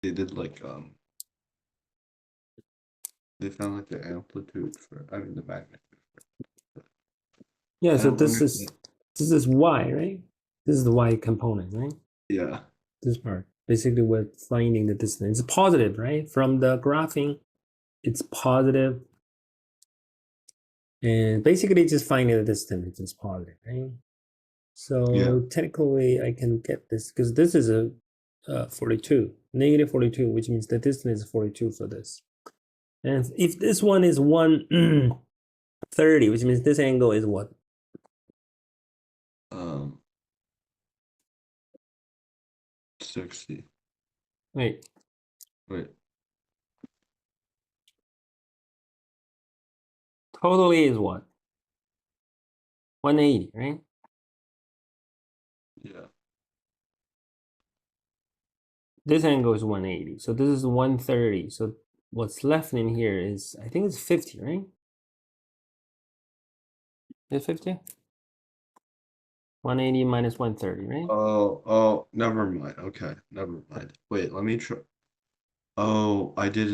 they did like they found like the amplitude for I mean the magnitude. Yeah, I so don't this is understand. y, right? This is the y component, right? Yeah. This part. Basically, we're finding the distance. It's positive, right? From the graphing, it's positive. And basically just finding the distance is positive, right? Yeah. So technically I can get this because this is a 42, negative 42, which means the distance is 42 for this. And if this one is 130, which means this angle is what? Um 60. Wait, Wait. totally is what? 180, right? Yeah. This angle is 180. So this is 130. So what's left in here is, I think it's 50, right? Is 50? 180 minus 130, right? Oh, never mind. Okay, never mind. Wait, let me try. Oh, I did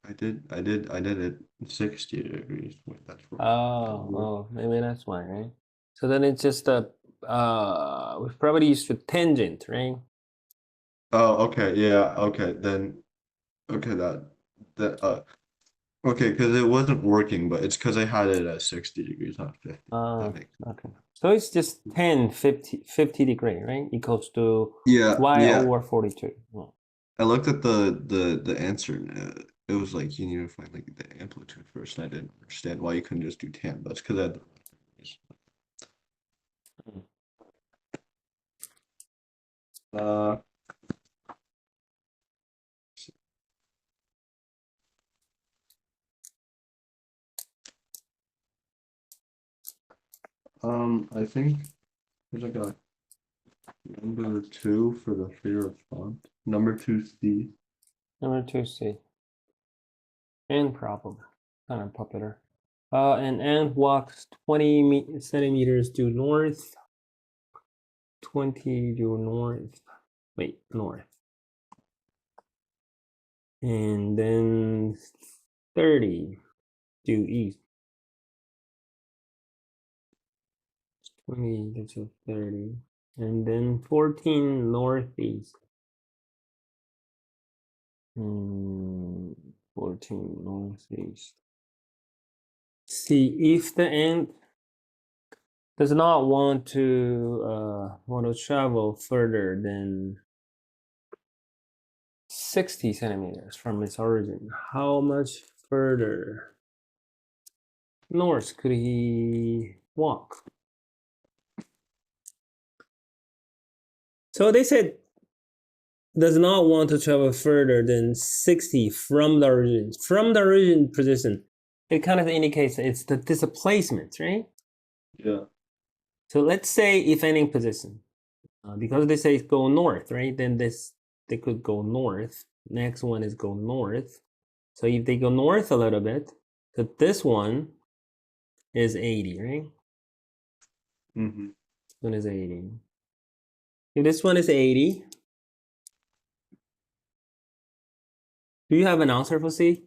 it 60 degrees. Wait, that's wrong. Oh, maybe that's why, right? So then it's just a we've probably used a tangent, right? Oh, okay, yeah, okay, then okay that okay, because it wasn't working, but it's because I had it at 60 degrees, not 50. That makes sense. Okay. So it's just 10, 50 degree, right? Equals to Yeah, y yeah. over 42. Oh. I looked at the answer and it was like you need to find like the amplitude first, and I didn't understand why you couldn't just do tan. That's because I had uh I think there's like a number two for the fear of font. Number two C. Number 2C. And problem. Kind of popular. An ant walks 20 centimeters due north, 20 due north. Wait, north. And then 30 due east. 20 gets you 30. And then 14 northeast. 14 northeast. See, if the ant does not want to travel further than 60 centimeters from its origin, how much further north could he walk? So they said does not want to travel further than 60 from the origin. From the origin position, it kind of indicates it's the displacement, right? Yeah. So let's say if any position, because they say go north, right? Then they could go north. Next one is go north. So if they go north a little bit, so this one is 80, right? Mm-hmm. This one is 80. If this one is 80, do you have an answer for C?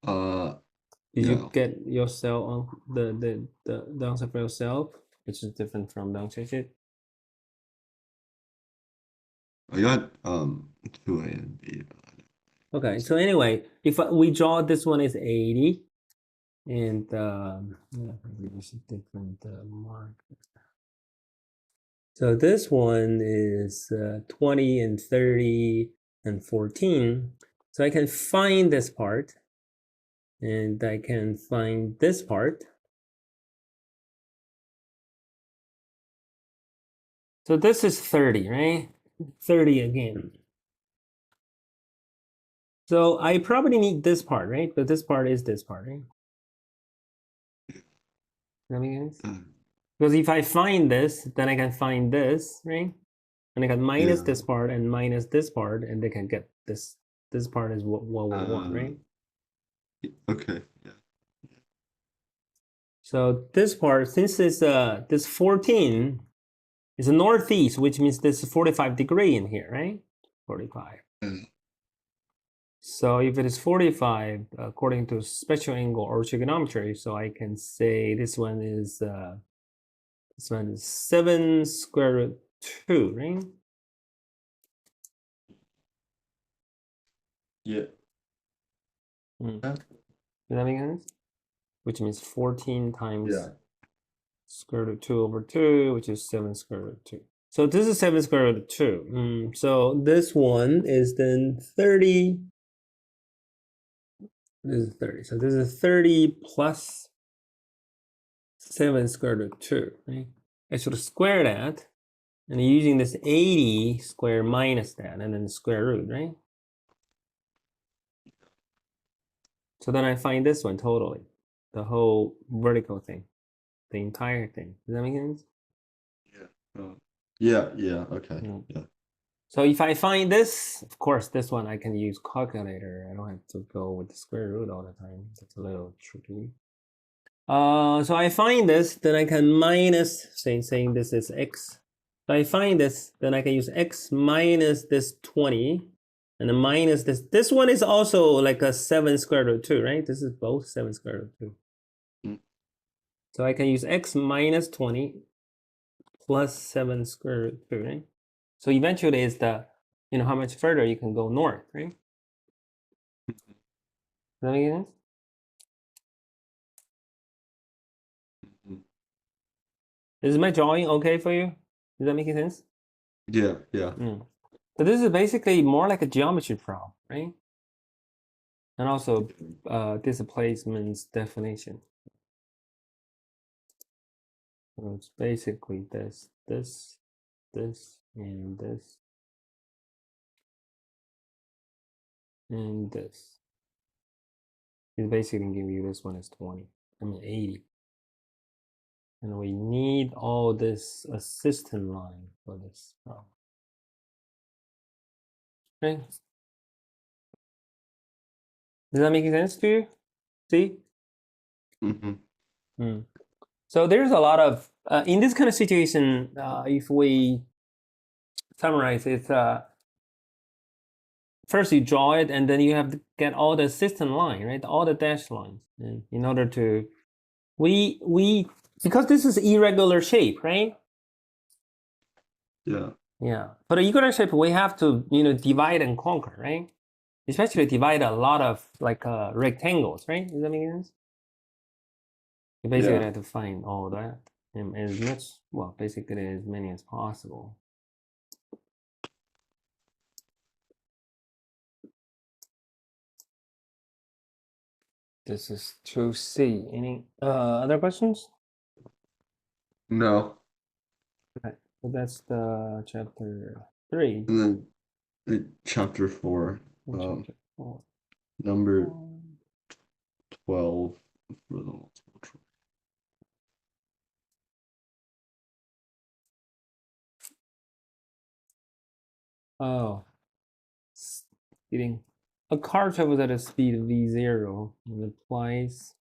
Did you No. get yourself on the answer for yourself, which is different from the answer sheet? I got 2A and B. Okay, so anyway, if we draw this one is 80, and yeah, maybe use a different mark. So this one is 20 and 30 and 14. So I can find this part, and I can find this part. So this is 30, right? 30 again. So I probably need this part, right? But this part is this part, right? That make sense? Because if I find this, then I can find this, right? And I can minus Yeah. this part and minus this part, and they can get this. This part is what we want, Uh, right? okay. Yeah. So this part, since it's this 14, It's a northeast, which means this is 45 degree in here, right? 45. Mm. So if it is 45, according to special angle or trigonometry, so I can say this one is 7 square root 2, right? Yeah. Does that make sense? Which means 14 times Yeah. square root 2 over 2, which is 7 square root 2. So this is 7 square root of 2. So this one is then 30. This is 30. So this is 30 plus 7 square root of 2, right? I should square that. And using this 80 square minus that, and then the square root, right? So then I find this one totally. The whole vertical thing. The entire thing. Does that make sense? Yeah. Yeah. Okay. Mm. Yeah. So if I find this, of course, this one I can use calculator. I don't have to go with the square root all the time. That's a little tricky. So I find this, then I can minus, saying this is x. So I find this, then I can use x minus this 20, and then minus this. This one is also like a 7 square root 2, right? This is both 7 square root 2. Mm. So I can use x minus 20 plus 7 square root 2, right? So eventually it's the, how much further you can go north, right? Does that make sense? Is my drawing okay for you? Does that make sense? Yeah. Yeah. So this is basically more like a geometry problem, right? And also displacement's definition. So it's basically this, and this, and this. It's basically give you this one is 20. 80. And we need all this assistant line for this problem. Okay. Does that make sense to you? See? So there's a lot of, in this kind of situation, if we summarize it, first you draw it and then you have to get all the assistant line, right? All the dashed lines. And in order to, because this is irregular shape, right? Yeah. Yeah. For the irregular shape, we have to, divide and conquer, right? Especially divide a lot of like rectangles, right? Does that make sense? You basically have to find all that and as much, well, basically as many as possible. This is 2C. Any other questions? No. Okay, so that's the chapter 3. And then chapter 4. Chapter 4. Number 12 for the multiple choice. Oh, speeding. A car travels at a speed of v0 and applies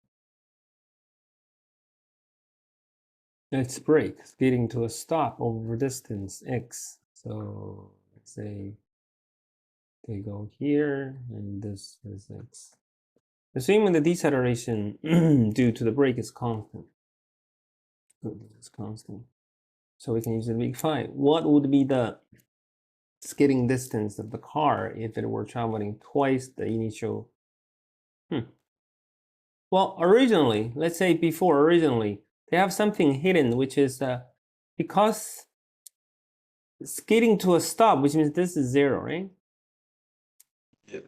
its brakes, leading to a stop over distance x. So let's say they go here, and this is x. Assuming the deceleration due to the brake is constant. It's constant. So we can use the big 5. What would be the skidding distance of the car if it were traveling twice the initial? Well, originally, let's say originally, they have something hidden, which is because skidding to a stop, which means this is 0, right? Yeah.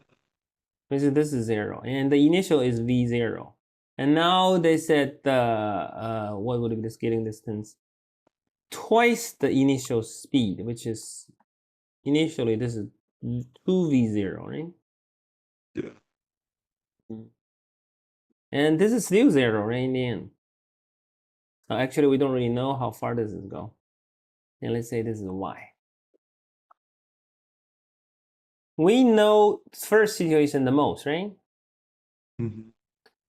Which is this is 0, and the initial is v0. And now they said what would be the skidding distance? Twice the initial speed, which is initially this is 2v0, right? Yeah. And this is still 0, right, in the end. Actually, we don't really know how far does this go. And let's say this is y. We know first situation the most, right?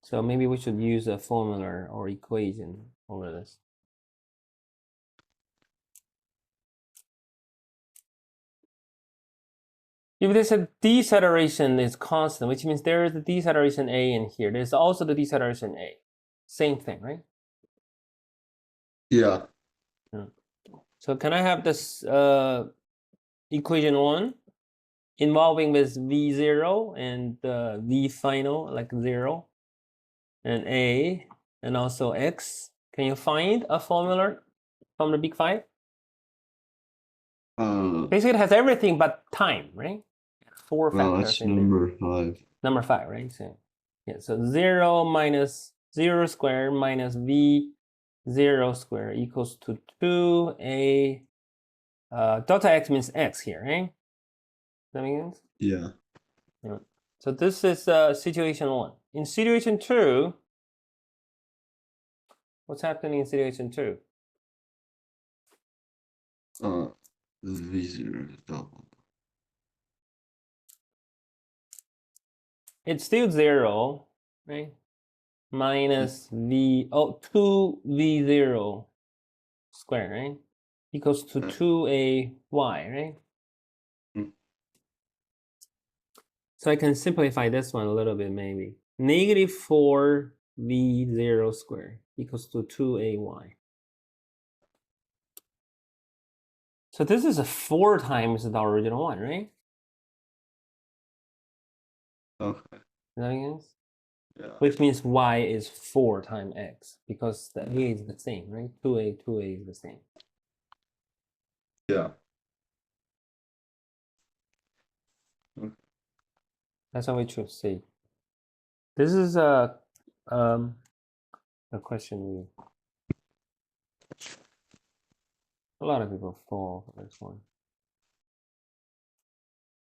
So maybe we should use a formula or equation over this. If there's a deceleration is constant, which means there is a deceleration A in here. There's also the deceleration A. Same thing, right? Yeah. So can I have this equation 1 involving with V0 and V final, like 0, and A, and also X? Can you find a formula from the big 5? Basically, it has everything but time, right? 4 well, factors that's in there. number 5. Number 5, right? So, yeah, so 0 minus 0 squared minus V0 squared equals to 2A. Delta X means X here, right? Does that make sense? Yeah. Yeah. So this is situation 1. In situation 2, what's happening in situation 2? V0 is double. It's still 0, right? Minus 2V0 squared, right? Equals to 2AY, right? Mm. So I can simplify this one a little bit, maybe. Negative 4V0 squared equals to 2AY. So this is a 4 times the original one, right? Okay. Does that make sense? Yeah. Which means y is 4 times x, because the a is the same, right? 2a is the same. Yeah. That's how we choose C. This is a question a lot of people fall for this one.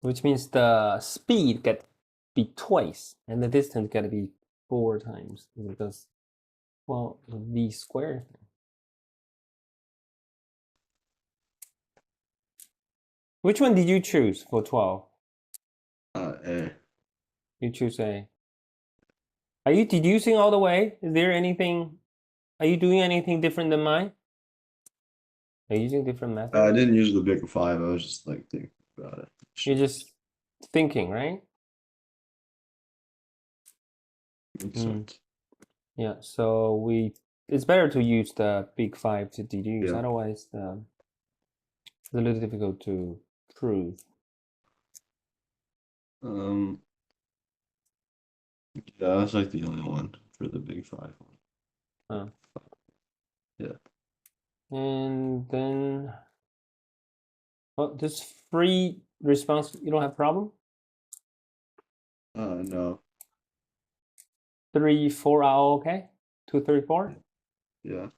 Which means the speed get be twice and the distance got to be 4 times, because, well, the v squared. Which one did you choose for 12? A. You choose A. Are you deducing all the way? Is there anything? Are you doing anything different than mine? Are you using different methods? I didn't use the big 5. I was just like thinking about it. You're just thinking, right? Makes sense. Yeah. So it's better to use the big 5 to deduce. Yeah. Otherwise, it's a little difficult to prove. Yeah, that's like the only one for the big 5 one. Yeah. And then, well, this free response, you don't have problem? No. 3, 4 are all okay? 2, 3, 4? Yeah.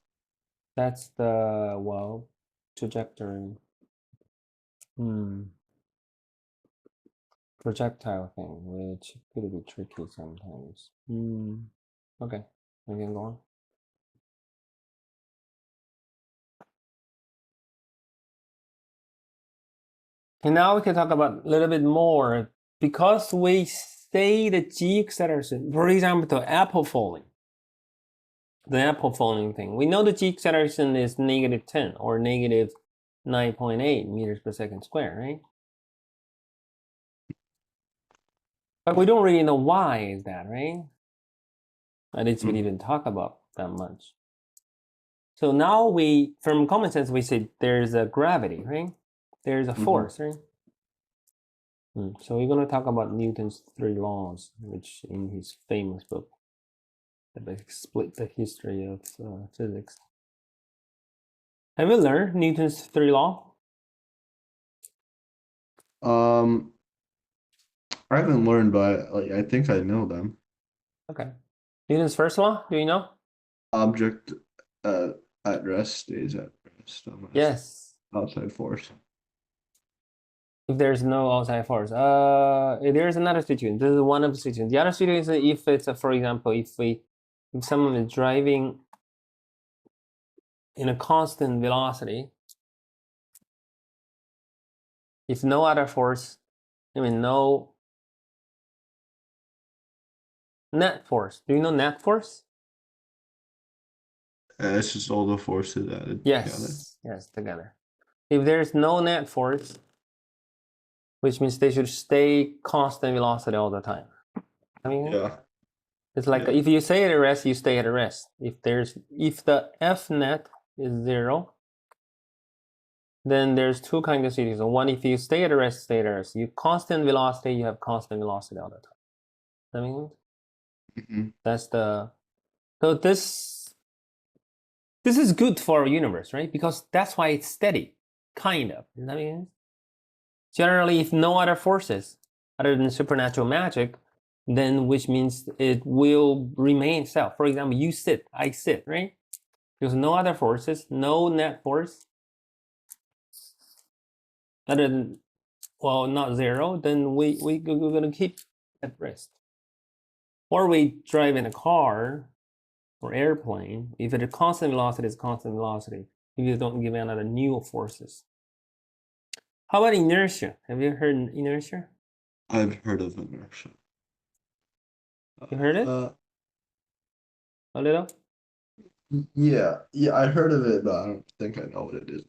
That's the, well, trajectory. Projectile thing, which could be tricky sometimes. Okay, we can go on. And now we can talk about a little bit more, because we say the g acceleration, for example, the apple falling. The apple falling thing. We know the g acceleration is negative 10 or negative 9.8 meters per second square, right? But we don't really know why is that, right? At least we didn't talk about that much. So now from common sense, we say there's a gravity, right? There's a force, right? So we're going to talk about Newton's 3 laws, which in his famous book, that split the history of physics. Have you learned Newton's 3 law? I haven't learned, but like I think I know them. Okay. Newton's first law, do you know? Object at rest stays at rest. Yes. Outside force. If there's no outside force. There's another situation. This is one of the situations. The other situation is if it's, for example, if someone is driving in a constant velocity, if no other force, no net force. Do you know net force? It's just all the forces added together. Yes, together. If there's no net force, which means they should stay constant velocity all the time. I mean, Yeah. it's like Yeah. if you stay at rest, you stay at rest. If the F net is 0, then there's two kinds of cities. One, if you stay at rest, stay at rest. You constant velocity, you have constant velocity all the time. I mean, that's the so this is good for our universe, right? Because that's why it's steady, kind of. I mean, generally, if no other forces other than supernatural magic, then which means it will remain itself. For example, you sit, I sit, right? There's no other forces, no net force other than, well, not 0, then we're going to keep at rest. Or we drive in a car or airplane. If it's constant velocity, it's constant velocity. If you don't give another new forces. How about inertia? Have you heard inertia? I've heard of inertia. You heard it? A little? Yeah, I heard of it, but I don't think I know what it is.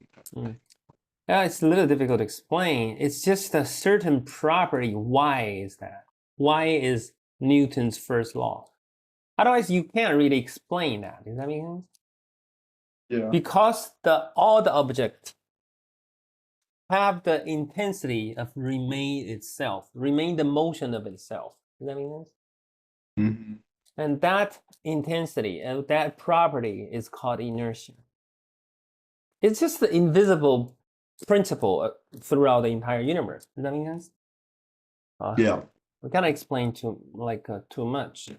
Yeah, it's a little difficult to explain. It's just a certain property. Why is that? Why is Newton's first law? Otherwise, you can't really explain that. Does that make sense? Yeah. Because all the objects have the intensity of remain the motion of itself. Does that make sense? Mm-hmm. And that intensity, that property is called inertia. It's just the invisible principle throughout the entire universe. Does that make sense? Yeah. We can't explain too much.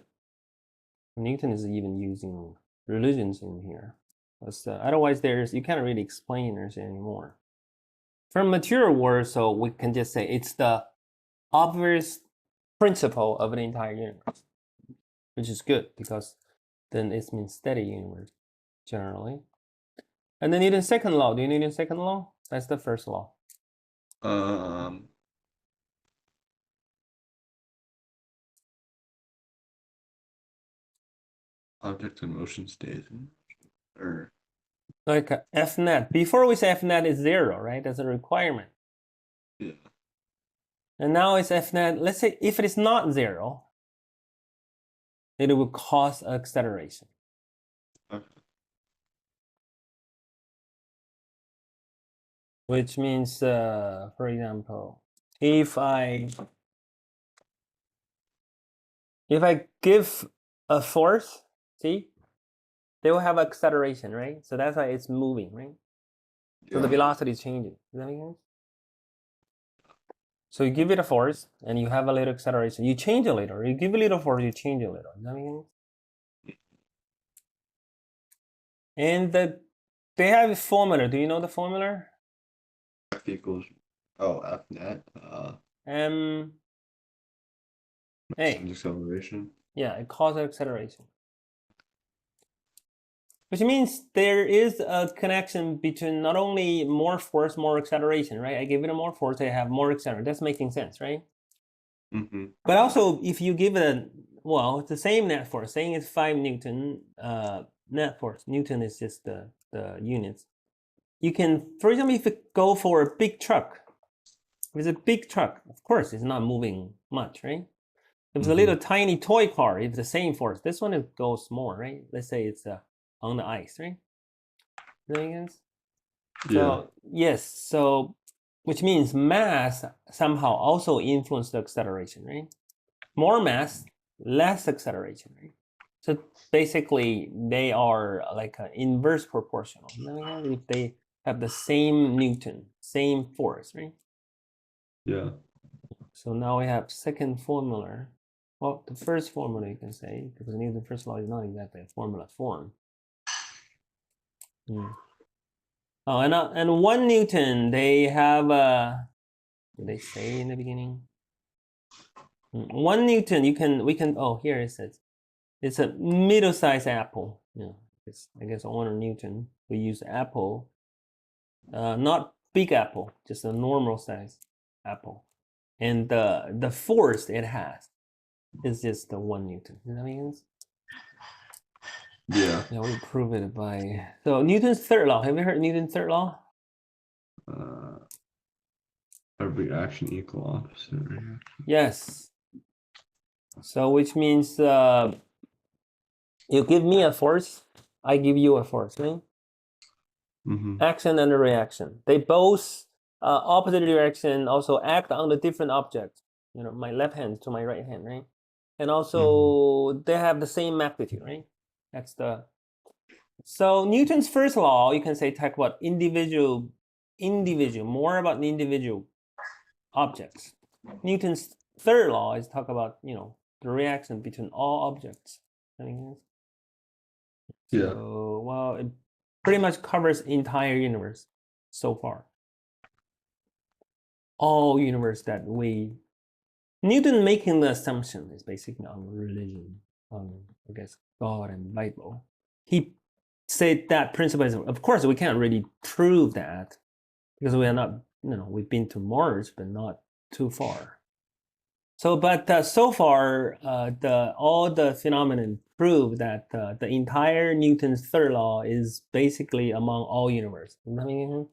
Newton is even using religions in here. Otherwise, you can't really explain inertia anymore. From material world, so we can just say it's the obvious principle of the entire universe, which is good because then it means steady universe generally. And then Newton's second law. Do you know Newton's second law? That's the first law. Object in motion stays or like F net. Before we say F net is 0, right? That's a requirement. Yeah. And now it's F net. Let's say if it is not 0, it will cause acceleration. Okay. Which means, for example, if I give a force, see, they will have acceleration, right? So that's why it's moving, right? So the velocity is changing. Does that make sense? So you give it a force and you have a little acceleration. You change a little. You give a little force, you change a little. Does that make sense? And they have a formula. Do you know the formula? F equals F net. Acceleration. Yeah, it causes acceleration. Which means there is a connection between not only more force, more acceleration, right? I give it a more force, I have more acceleration. That's making sense, right? Mm-hmm. But also, if you give it it's the same net force, saying it's 5 Newton net force. Newton is just the units. You can, for example, if you go for a big truck, if it's a big truck, of course, it's not moving much, right? If it's a little tiny toy car, it's the same force. This one goes more, right? Let's say it's on the ice, right? Yeah. So yes, so which means mass somehow also influences the acceleration, right? More mass, less acceleration, right? So basically, they are like inverse proportional. If they have the same Newton, same force, right? Yeah. So now we have second formula. Well, the first formula you can say, because Newton's first law is not exactly a formula form. Oh, and 1 Newton, they have did they say in the beginning? 1 Newton, here it says, it's a middle-sized apple. Yeah, I guess 1 Newton, we use apple, not big apple, just a normal size apple. And the force it has is just the 1 Newton. Does that make sense? Yeah. Yeah, we prove it by, so Newton's third law. Have you heard Newton's third law? Every action equal opposite reaction. Yes. So which means you give me a force, I give you a force, right? Action and a reaction. They both opposite direction also act on the different object. You know, my left hand to my right hand, right? And also they have the same magnitude, right? That's the so Newton's first law, you can say talk about individual, more about the individual objects. Newton's third law is talk about, you know, the reaction between all objects. Yeah. So, well, it pretty much covers the entire universe so far. All universe that we Newton making the assumption is basically on religion, on I guess God and Bible. He said that principle is, of course, we can't really prove that because we are not, you know, we've been to Mars, but not too far. So, but so far, all the phenomenon prove that the entire Newton's third law is basically among all universe. You know what I mean?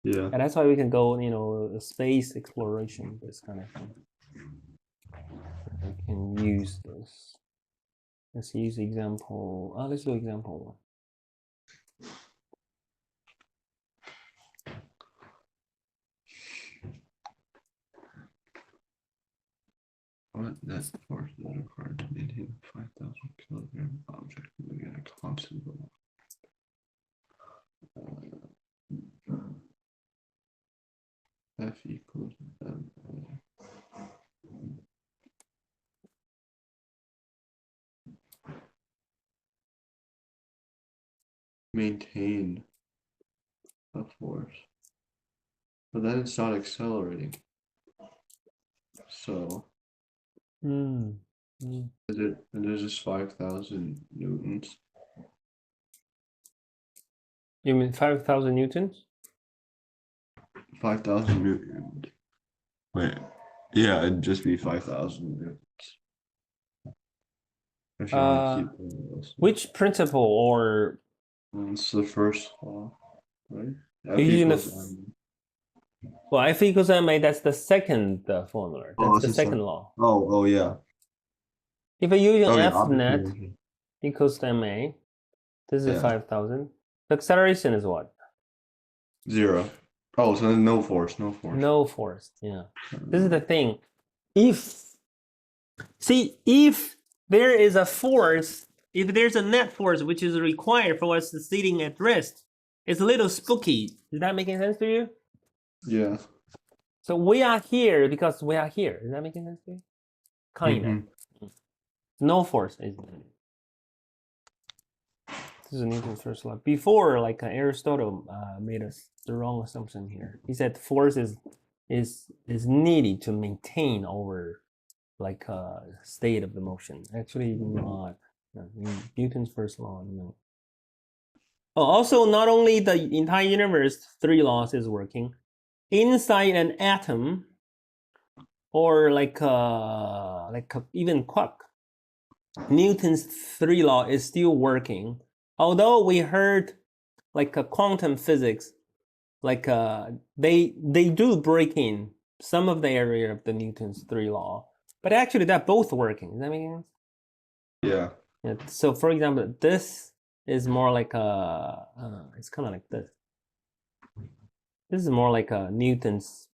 Yeah. And that's why we can go, you know, space exploration, this kind of thing. I can use this. Let's use example. Let's do example 1. What net force is required to maintain a 5,000 kilogram object moving at a constant velocity? F equals ma. Maintain a force, but then it's not accelerating. So there's just 5,000 newtons. You mean 5,000 newtons? 5,000 newtons. Wait, yeah, it'd just be 5,000 newtons. If you want to keep this. Which principle or? It's the first law, right? F Using equals the m. well, F equals ma. That's the second formula. That's the it's second law. Oh, yeah. If I use Oh, yeah, F net obviously. equals to ma, this is Yeah. 5,000. The acceleration is what? 0. Oh, so then no force. No force. Yeah. This is the thing. If there is a force, if there's a net force which is required for us sitting at rest, it's a little spooky. Is that making sense to you? Yeah. So we are here because we are here. Is that making sense to you? Kind of. No force is needed. This is Newton's first law. Before, like Aristotle made the wrong assumption here. He said force is needed to maintain our like state of the motion. Actually, not. Newton's first law. No. Oh, also, not only the entire universe, 3 laws is working. Inside an atom, or even quark, Newton's 3 law is still working. Although we heard like quantum physics, like they do break in some of the area of the Newton's 3 law, but actually they're both working. Does that make sense? Yeah. Yeah. So for example, this is more like it's kind of like this. This is more like a Newton's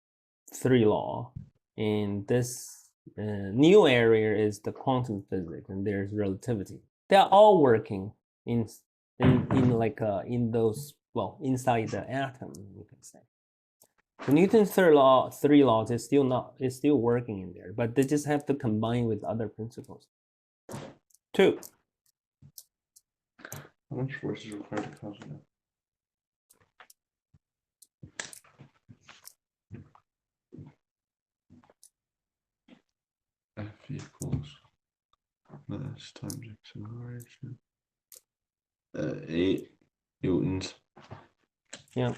3 law, and this new area is the quantum physics, and there's relativity. They're all working in those, well, inside the atom, you can say. So Newton's 3 laws is still working in there, but they just have to combine with other principles. 2. How much force is required to cause that? F equals mass times acceleration. 8 newtons. Yeah.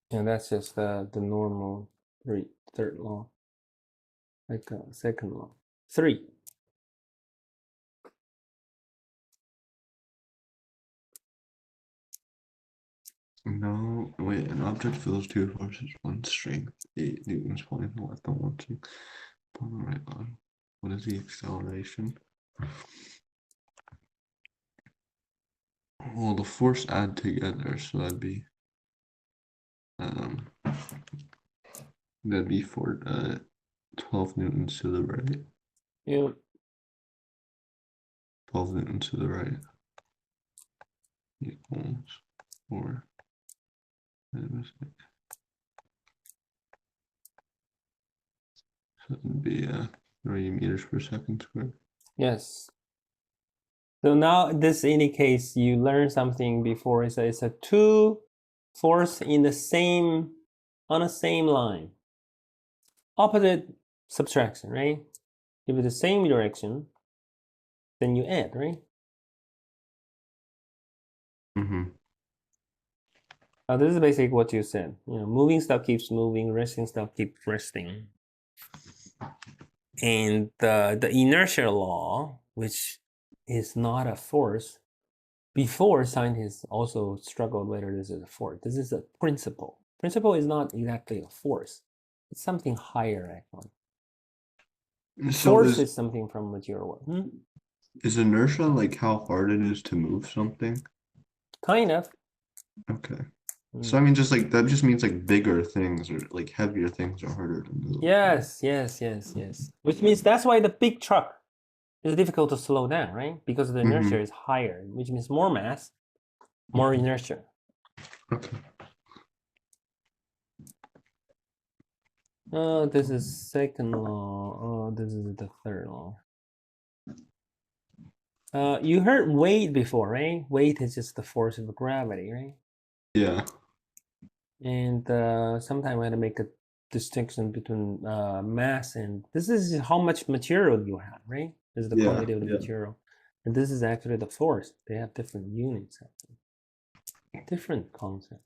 Yeah, that's just the normal third law, like second law. 3. No, wait, an object feels 2 forces, 1 strength, 8 newtons pulling the left and 1 pull the right on. What is the acceleration? Well, the force add together, so um that'd be for 12 newtons to the right. Yeah. 12 newtons to the right equals 4. So it'd be 3 meters per second squared. Yes. So now this indicates you learned something before. It's a two force in the same on the same line. Opposite subtraction, right? If it's the same direction, then you add, right? Mm-hmm. This is basically what you said. You know, moving stuff keeps moving, resting stuff keeps resting. And the inertia law, which is not a force, before scientists also struggled whether this is a force. This is a principle. Principle is not exactly a force. It's something higher, actually. So Force is something from material world. is inertia like how hard it is to move something? Kind of. Okay. So I mean, just like that just means like bigger things or like heavier things are harder to move. Yes. Which means that's why the big truck is difficult to slow down, right? Because the inertia is higher, which means more mass, more inertia. Okay. Oh, this is second law. Oh, this is the third law. You heard weight before, right? Weight is just the force of gravity, right? Yeah. And sometimes we had to make a distinction between mass and this is how much material you have, right? This is the quantity of the material. And this is actually the force. They have different units, actually. Different concept.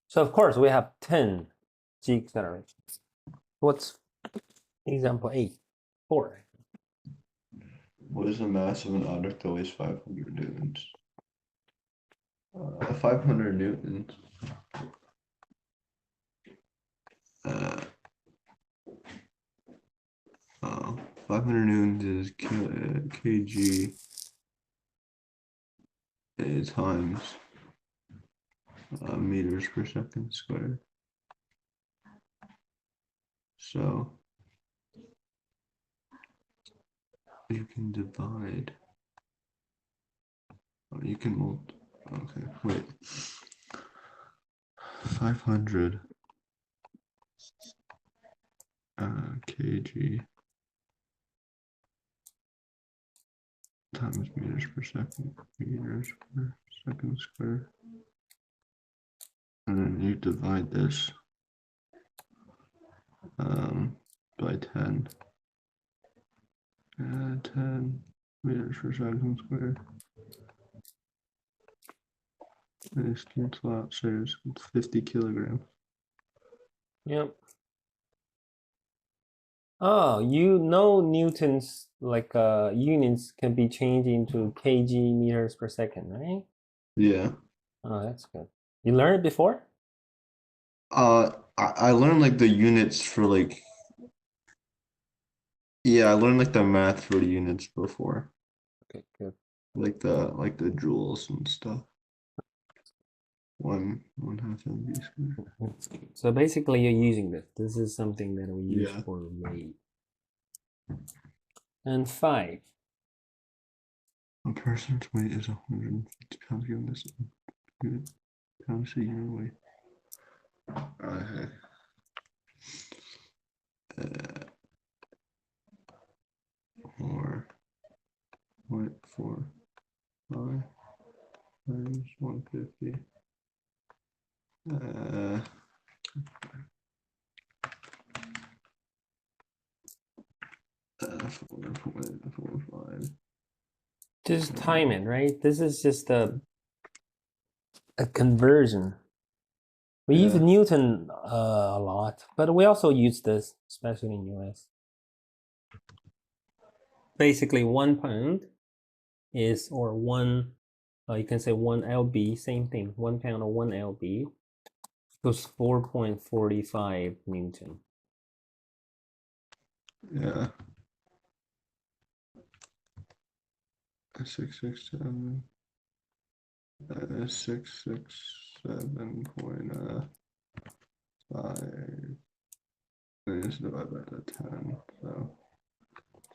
So of course we have 10 g accelerations. What's example 8? 4. What is the mass of an object that weighs 500 newtons? 500 newtons. 500 newtons is kg times meters per second squared. So you can divide. You can multiply. Okay, wait. 500 kg times meters per second squared. And then you divide this by 10. 10 meters per second squared. And this cancel out, so it's 50 kilograms. Yep. Oh, you know Newton's like units can be changed into kg meters per second, right? Yeah. Oh, that's good. You learned it before? I learned like the units for like I learned like the math for the units before. Okay, good. Like the joules and stuff. 1/2 mv squared. So basically you're using this. This is something that we use Yeah. for weight. And 5. A person's weight is 150 pounds given this pounds a year weight. Okay. 4.45 times 150. 4.45. Just time it, right? This is just a conversion. We use Newton a lot, but we also use this, especially in US. Basically, 1 pound is, or 1 you can say 1 lb, same thing, 1 pound or 1 lb equals 4.45 Newton. Yeah. 667. 667.5. And it's divided by the 10. So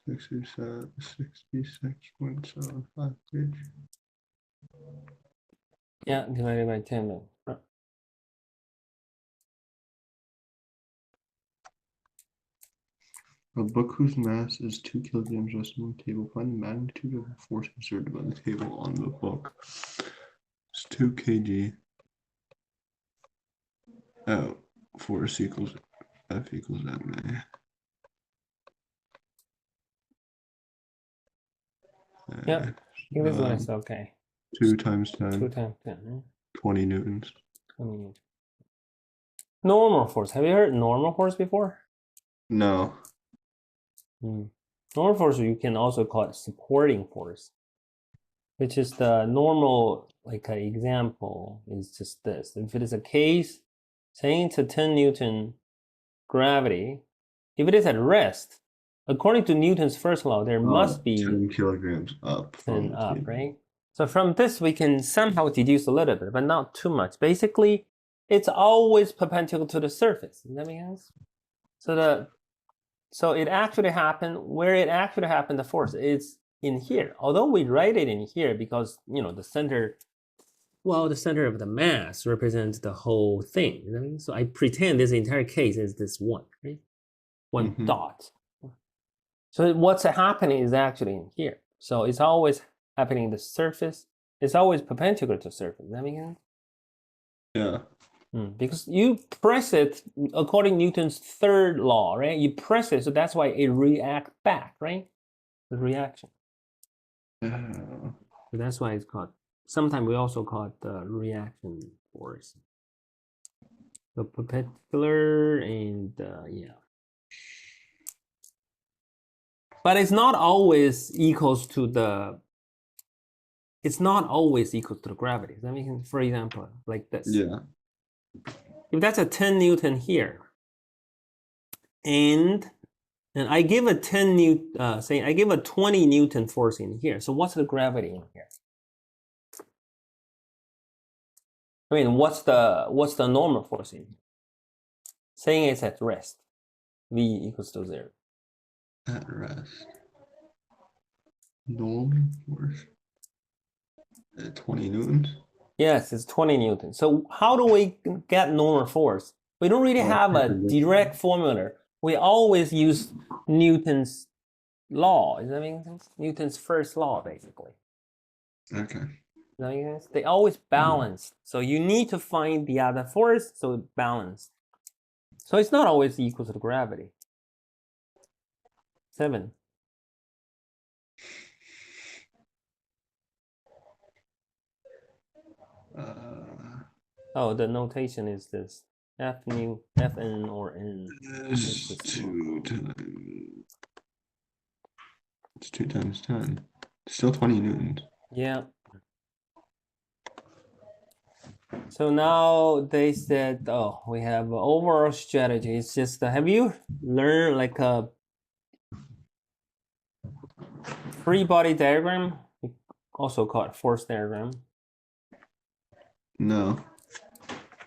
66.75 each. Yeah, divided by 10 then. A book whose mass is 2 kilograms resting on the table. Find the magnitude of the force exerted by the table on the book. It's 2 kg. Oh, force equals F equals ma. Yeah, I think this one is okay. 2 times 10. 2 times 10, right? 20 newtons. 20. Normal force. Have you heard normal force before? No. Normal force, you can also call it supporting force, which is the normal, like an example is just this. If it is a case saying it's a 10 Newton gravity, if it is at rest, according to Newton's first law, there must be 10 kilograms up from 10 the up, table. right? So from this, we can somehow deduce a little bit, but not too much. Basically, it's always perpendicular to the surface. Does that make sense? So it actually happened, where it actually happened, the force is in here. Although we write it in here because, the center, well, the center of the mass represents the whole thing. You know what I mean? So I pretend this entire case is this one, right? One dot. So what's happening is actually in here. So it's always happening in the surface. It's always perpendicular to the surface. Does that make sense? Yeah. Because you press it according to Newton's third law, right? You press it, so that's why it reacts back, right? The reaction. So that's why it's called. Sometimes we also call it the reaction force. The perpendicular and yeah. But it's not always equals to the. It's not always equal to the gravity. Let me, for example, like this. Yeah. If that's a 10 Newton here, and I give a 10 Newton, say I give a 20 Newton force in here. So what's the gravity in here? I mean, what's the normal force in here? Saying it's at rest, V equals to 0. At rest. Normal force. 20 newtons. Yes, it's 20 Newtons. So how do we get normal force? We don't really have a direct formula. We always use Newton's law. Does that make sense? Newton's first law, basically. Okay. Does that make sense? They always balance. So you need to find the other force, so it balanced. So it's not always equal to the gravity. 7. Oh, the notation is this. Fn or n. It's 2 times. It's 2 times 10. Still 20 newtons. Yeah. So now they said, oh, we have an overall strategy. It's just, have you learned like a free body diagram? Also called force diagram. No.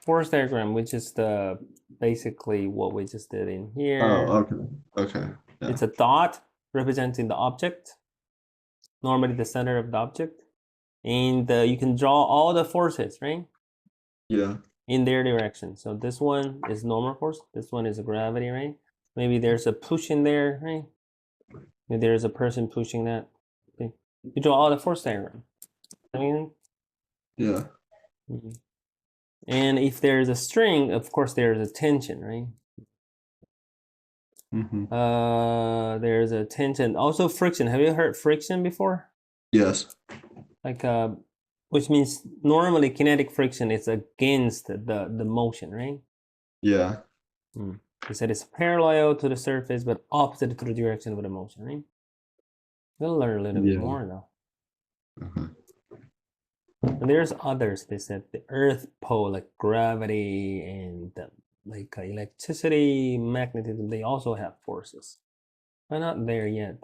Force diagram, which is the basically what we just did in here. Oh, okay. Okay. Yeah. It's a dot representing the object, normally the center of the object. And you can draw all the forces, right? Yeah. In their direction. So this one is normal force. This one is a gravity, right? Maybe there's a push in there, right? Maybe there's a person pushing that. Okay. You draw all the force diagram. I mean, Yeah. And if there's a string, of course, there's a tension, right? There's a tension. Also friction. Have you heard friction before? Yes. Like which means normally kinetic friction is against the motion, right? Yeah. They said it's parallel to the surface, but opposite to the direction of the motion, right? We'll learn a little bit more now. And there's others. They said the earth pole, like gravity and like electricity, magnetism, they also have forces. We're not there yet.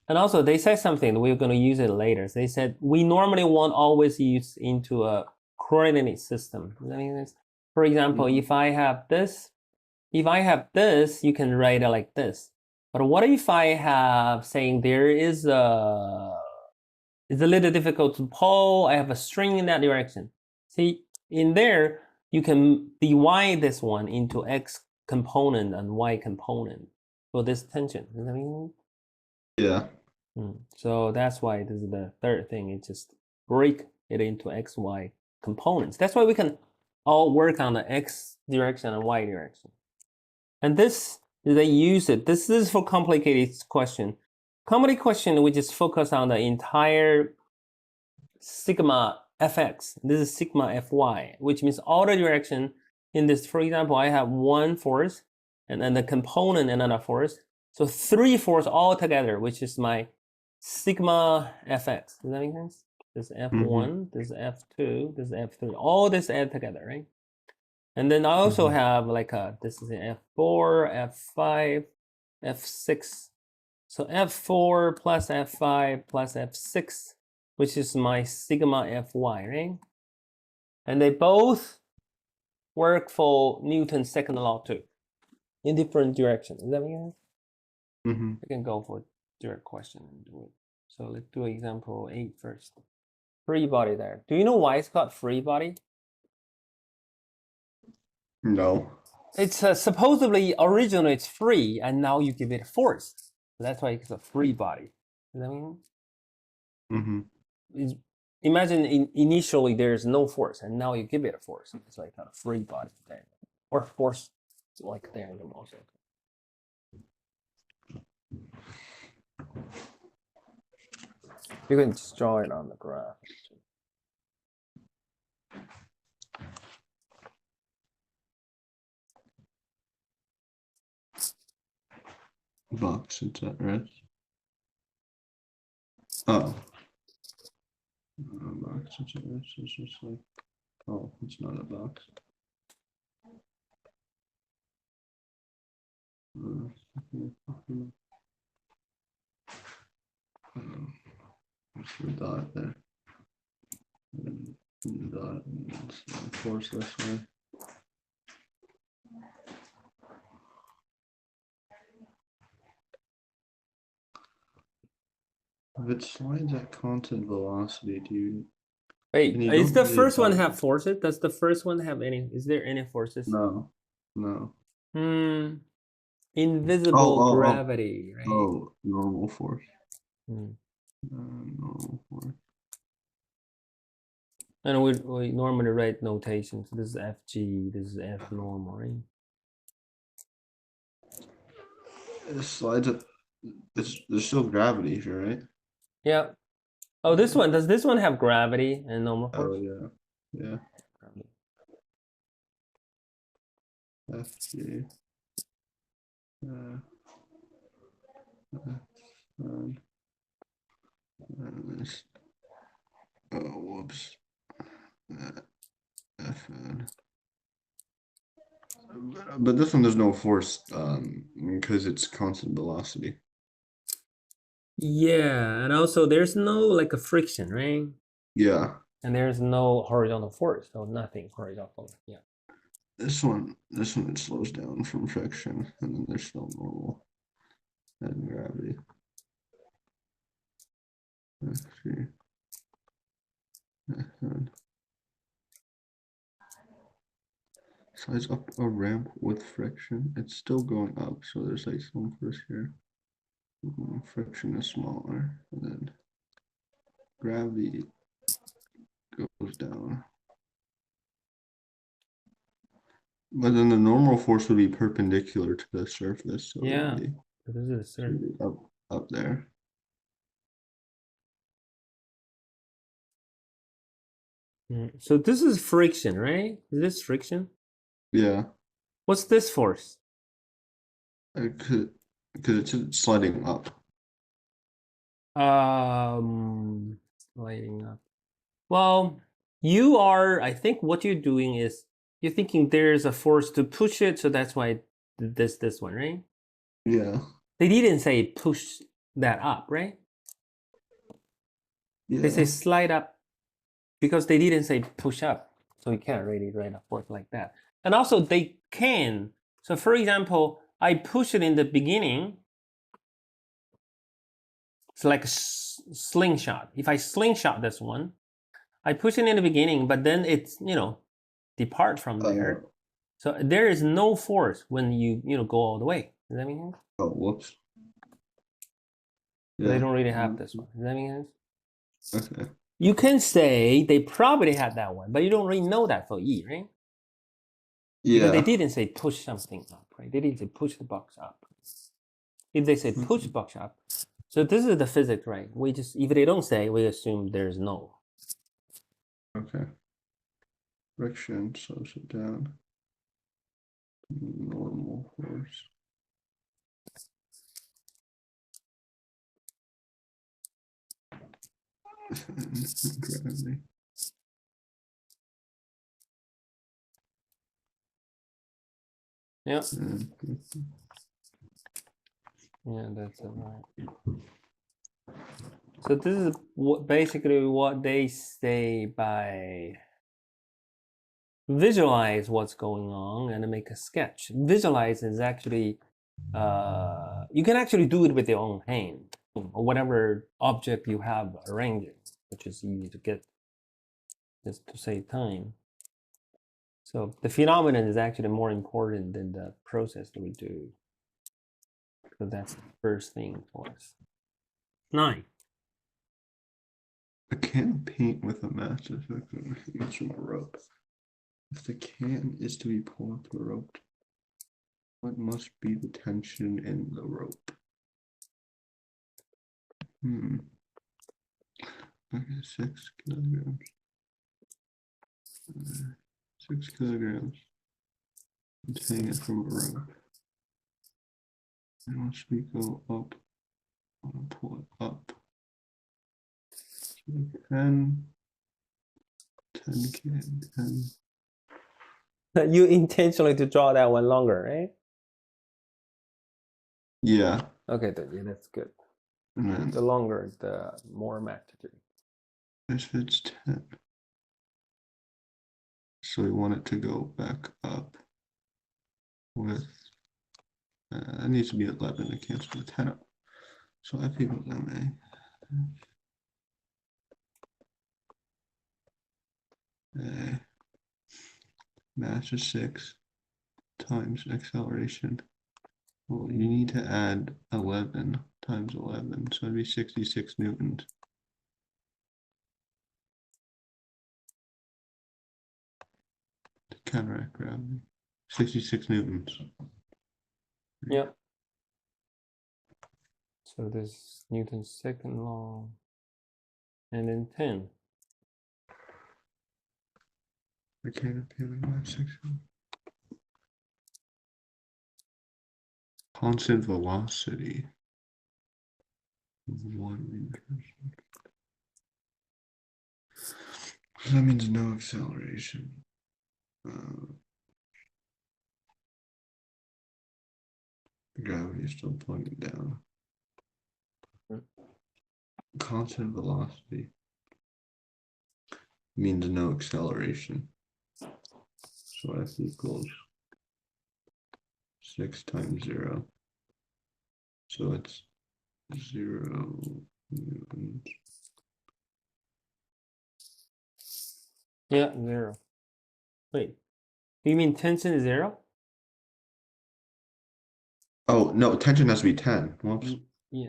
And also they said something, we're going to use it later. They said we normally won't always use into a coordinate system. Does that make sense? For example, if I have this, you can write it like this. But what if I have saying there is it's a little difficult to pull, I have a string in that direction. See, in there, you can divide this one into X component and Y component for this tension. Does that mean? Yeah. So that's why this is the third thing. It just break it into X, Y components. That's why we can all work on the X direction and Y direction. And this, they use it. This is for complicated question. Complicated question, we just focus on the entire sigma fx. This is sigma fy, which means all the direction in this. For example, I have one force and then the component another force. So 3 force all together, which is my sigma fx. Does that make sense? This is f1, this is f2, this is f3. All this add together, right? And then I also have like this is an f4, f5, f6. So f4 plus f5 plus f6, which is my sigma fy, right? And they both work for Newton's second law too, in different directions. Does that make sense? I can go for direct question and do it. So let's do example 8 first. Free body there. Do you know why it's called free body? No. It's supposedly originally it's free, and now you give it a force. So that's why it's a free body. Does that mean? Imagine initially there's no force, and now you give it a force. It's like a free body there, or force like there in the motion. You can just draw it on the graph. Box, is that right? Oh. Box, it's just like, oh, it's not a box. What's the dot there? And the dot and force this way. If it slides at constant velocity, do you? Wait, is the first one have forces? Does the first one have any? Is there any forces? No, no. Invisible gravity, right? Oh, normal force. Normal force. And we normally write notations. This is Fg, this is F normal, right? It slides at, there's still gravity here, right? Yeah. Oh, this one, does this one have gravity and normal force? Oh, yeah. Yeah. Fg. Oh, whoops. Fn. But this one there's no force because it's constant velocity. Yeah, and also there's no like a friction, right? Yeah. And there's no horizontal force, so nothing horizontal. Yeah. This one it slows down from friction, and then there's still normal and gravity. Let's see. Slides up a ramp with friction. It's still going up, so there's like some force here. Friction is smaller, and then gravity goes down. But then the normal force would be perpendicular to the surface. So yeah, this is the surface. Up there. So this is friction, right? Is this friction? Yeah. What's this force? Because it's sliding up. sliding up. Well, you are, I think what you're doing is you're thinking there's a force to push it, so that's why this one, right? Yeah. They didn't say push that up, right? They say Yeah. slide up because they didn't say push up. So you can't really write a force like that. And also they can. So for example, I push it in the beginning. It's like a slingshot. If I slingshot this one, I push it in the beginning, but then it's, depart from there. So there is no force when you go all the way. Does that make sense? Oh, whoops. So they don't really have this one. Does that make sense? Okay. You can say they probably had that one, but you don't really know that for E, right? Because they didn't say push something up, right? They didn't say push the box up. If they say push the box up, so this is the physics, right? We just, if they don't say, we assume there's no. Okay. Friction slows it down. Normal force. Gravity. Yeah. Yeah, that's it, right. So this is basically what they say by visualize what's going on and make a sketch. Visualize is actually, you can actually do it with your own hand or whatever object you have arranged, which is easy to get just to save time. So the phenomenon is actually more important than the process that we do. So that's the first thing for us. 9. A can of paint with a match effect hangs from a rope. If the can is to be pulled through a rope, what must be the tension in the rope? Okay, 6 kilograms. 6 kilograms. Let's hang it from a rope. And once we go up, I'll pull it up. 10 can, 10. You intentionally to draw that one longer, right? Yeah. Okay, yeah, that's good. And then The longer, the more math to do. if it's 10. So we want it to go back up with, it needs to be 11 to cancel the 10 up. So I think with MA. Mass is 6 times acceleration. Well, you need to add 11 times 11, so it'd be 66 newtons. To counteract gravity. 66 newtons. Yep. So this Newton's second law, and then 10. Constant velocity. 1 meter. That means no acceleration. Gravity is still pointing down. Constant velocity means no acceleration. So F equals 6 times 0. So it's 0 newtons. Yeah, 0. Wait, you mean tension is 0? Oh, no, tension has to be 10. Whoops. Yeah.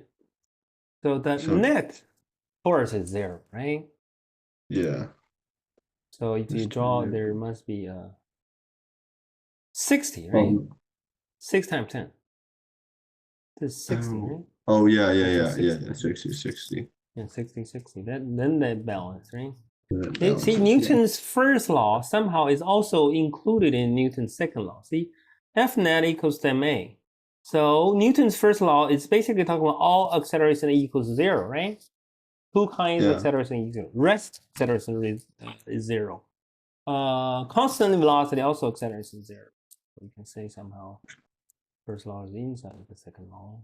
So the net force is 0, right? Yeah. So if you draw, there must be 60, right? 6 times 10. This is 60, right? Oh, yeah, 60, 60. Yeah, 60, 60. Then that balance, right? That See, Newton's first law somehow is also included in Newton's second law. See, F net equals to ma. So Newton's first law is basically talking about all acceleration equals 0, right? Two kinds of Yeah. acceleration is 0. Rest acceleration is 0. Constant velocity also acceleration is 0. So you can say somehow first law is inside the second law.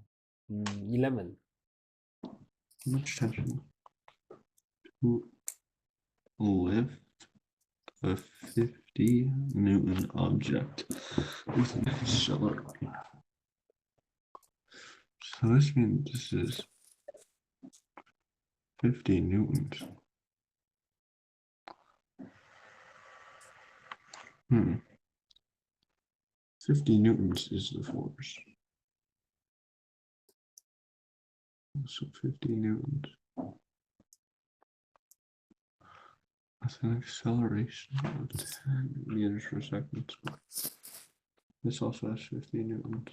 11. Much tension. To lift a 50 Newton object with an accelerator. So this means this is 50 newtons. 50 newtons is the force. So 50 newtons. With an acceleration of 10 meters per second. This also has 50 newtons.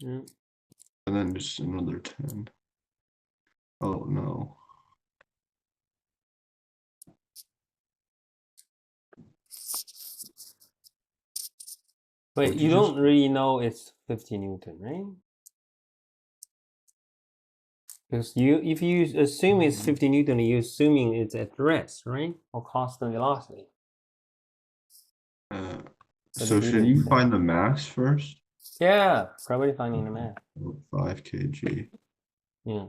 Yeah. And then just another 10. Oh no. Wait, What'd you you don't just- really know it's 50 Newton, right? Because if you assume it's 50 Newton, you're assuming it's at rest, right? Or constant velocity. So should you find the mass first? Yeah, probably finding the mass. 5 kg. Yeah.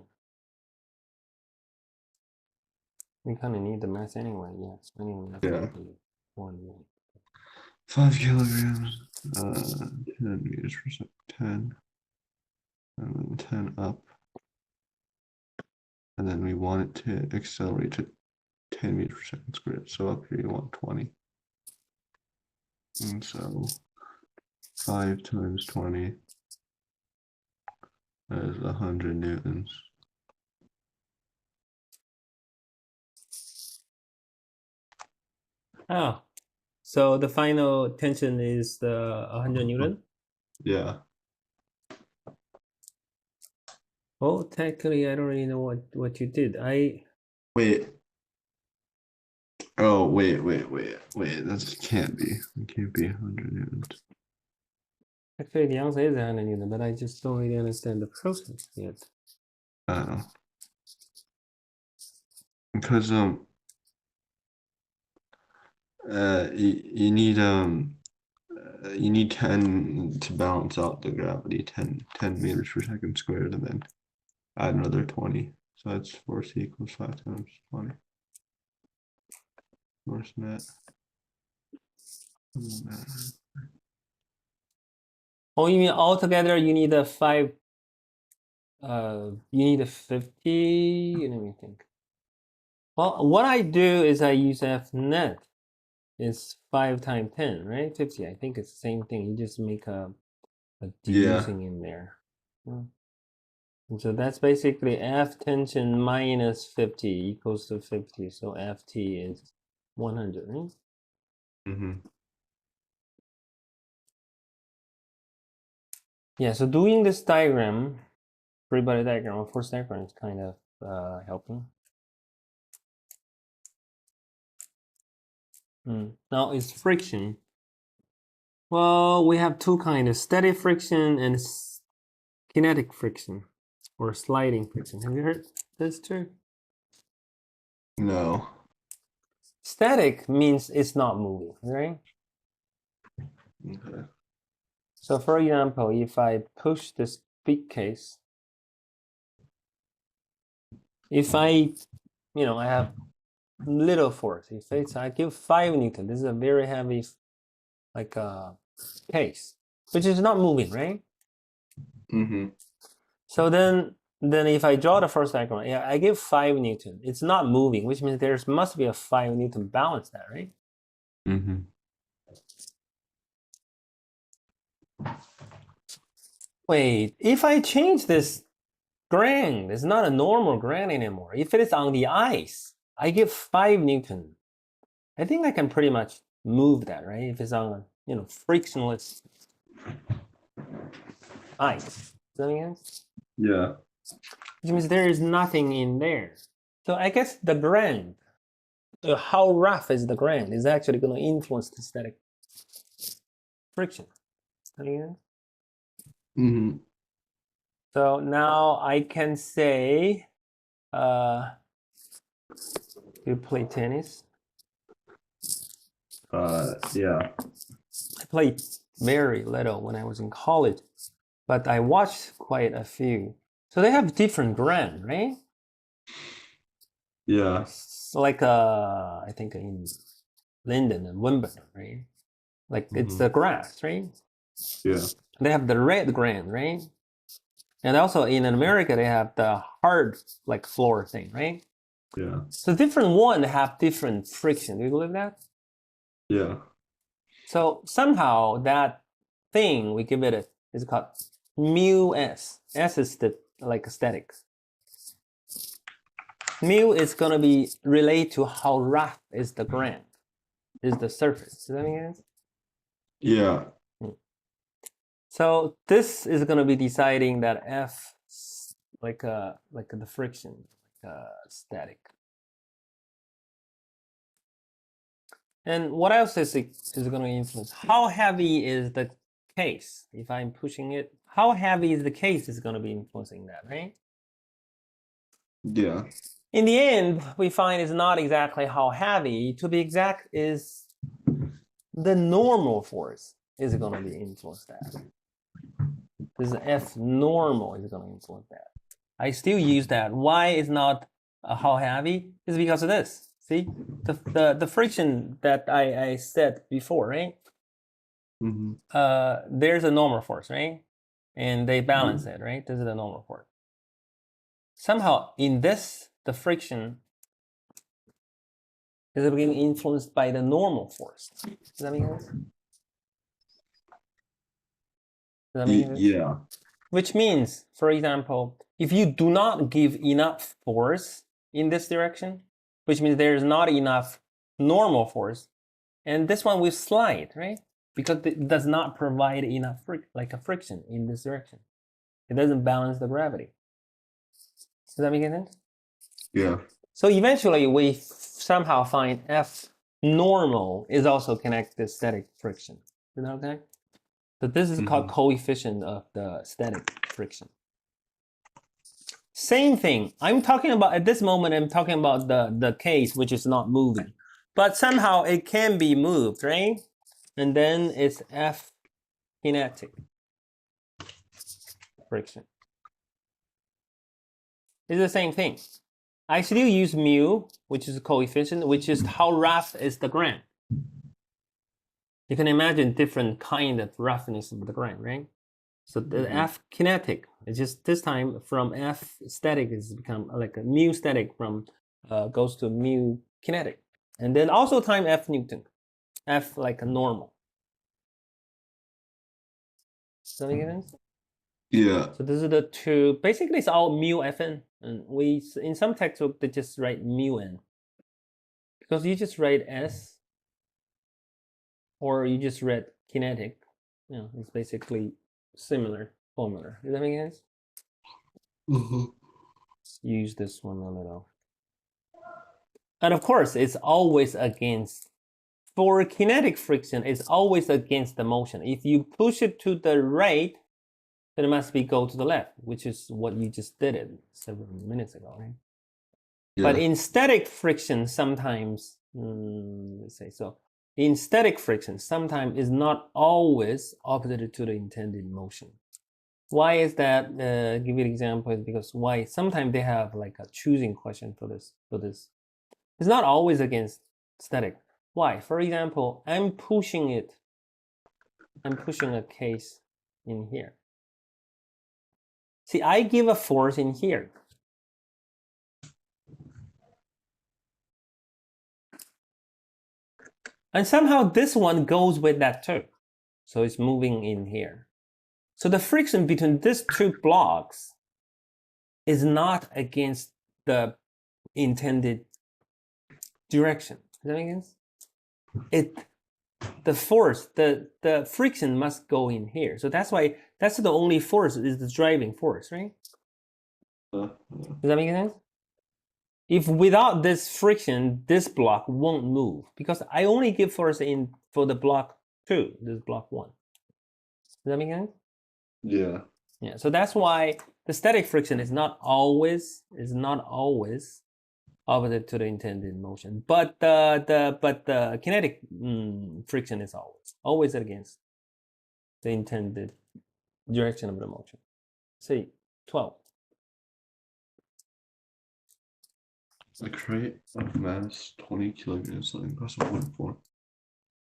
We kind of need the mass anyway. Yes. Anyway, Yeah. 1 5 kilograms. 10 meters per second. 10. And then 10 up. And then we want it to accelerate to 10 meters per second squared. So up here you want 20. And so 5 times 20 is 100 newtons. Oh, so the final tension is the 100 Newton? Yeah. Oh, technically, I don't really know what you did. Wait. Oh, wait. That can't be. It can't be 100 newtons. Actually, the answer is 100 Newton, but I just don't really understand the process yet. Because you need 10 to balance out the gravity, 10 meters per second squared, and then add another 20. So that's force equals 5 times 20. Force net. Oh, you mean altogether you need a 5, you need a 50, let me think. Well, what I do is I use F net. It's 5 times 10, right? 50. I think it's the same thing. You just make a deducing in there. And so that's basically F tension minus 50 equals to 50. So Ft is 100, right? Mm-hmm. Yeah, so doing this diagram, free body diagram or force diagram is kind of helping. Now it's friction. Well, we have two kinds of static friction and kinetic friction or sliding friction. Have you heard this too? No. Static means it's not moving, right? Okay. So for example, if I push this big case, if I have little force, if I give 5 Newton, this is a very heavy case, which is not moving, right? Mm-hmm. So then if I draw the first diagram, yeah, I give 5 Newton. It's not moving, which means there must be a 5 Newton balance there, right? Mm-hmm. Wait, if I change this ground, it's not a normal ground anymore. If it is on the ice, I give 5 Newton. I think I can pretty much move that, right? If it's on, frictionless ice. Does that make sense? Yeah. Which means there is nothing in there. So I guess the ground, how rough is the ground, is actually going to influence the static friction. Does that make sense? Mm-hmm. So now I can say, you play tennis? Yeah. I played very little when I was in college, but I watched quite a few. So they have different ground, right? Yeah. So like I think in London and Wimbledon, right? Like it's the grass, right? Yeah. They have the red ground, right? And also in America they have the hard like floor thing, right? Yeah. So different one have different friction. Do you believe that? Yeah. So somehow that thing we give it is called mu s. S is the like statics. Mu is gonna be related to how rough is the ground, is the surface. Does that make sense? Yeah. So this is gonna be deciding that F like the friction, static. And what else is going to influence? How heavy is the case? If I'm pushing it, how heavy is the case is going to be influencing that, right? Yeah. In the end, we find it's not exactly how heavy. To be exact, is the normal force is going to be influence that. This is F normal is going to influence that. I still use that. Why is not how heavy? Is because of this. See the friction that I said before, right? There's a normal force, right? And they balance it, right? This is the normal force. Somehow in this, the friction is being influenced by the normal force. Does that make sense? Does that make sense? Yeah. Which means, for example, if you do not give enough force in this direction, which means there is not enough normal force, and this one will slide, right? Because it does not provide enough friction in this direction. It doesn't balance the gravity. Does that make sense? Yeah. So eventually we somehow find F normal is also connected to static friction. Is that okay? So this is called coefficient of the static friction. Same thing. I'm talking about, at this moment, I'm talking about the case which is not moving. But somehow it can be moved, right? And then it's F kinetic friction. It's the same thing. I still use mu, which is a coefficient, which is how rough is the ground. You can imagine different kind of roughness of the ground, right? So the F kinetic is just this time from F static is become like a mu static from goes to mu kinetic, and then also time F Newton, F like a normal. Does that make sense? Yeah. So this is the two. Basically, it's all mu Fn, and we in some textbook they just write mu n because you just write S or you just read kinetic. You know, it's basically similar formula. Does that make sense? Let's use this one a little. And of course, it's always against, for kinetic friction, it's always against the motion. If you push it to the right, then it must be go to the left, which is what you just did it several minutes ago, right? Yeah. But in static friction, sometimes, let's say so, in static friction, sometimes is not always opposite to the intended motion. Why is that? Give you an example is because why sometimes they have like a choosing question for this. It's not always against static. Why? For example, I'm pushing a case in here. See, I give a force in here. And somehow this one goes with that too. So it's moving in here. So the friction between these two blocks is not against the intended direction. Does that make sense? The force, the friction must go in here. So that's why that's the only force is the driving force, right? Does that make sense? If without this friction, this block won't move because I only give force in for the block 2, this block 1. Does that make sense? Yeah. Yeah, so that's why the static friction is not always opposite to the intended motion, but the kinetic friction is always against the intended direction of the motion. Say 12. A crate of mass 20 kilograms something plus 1.4.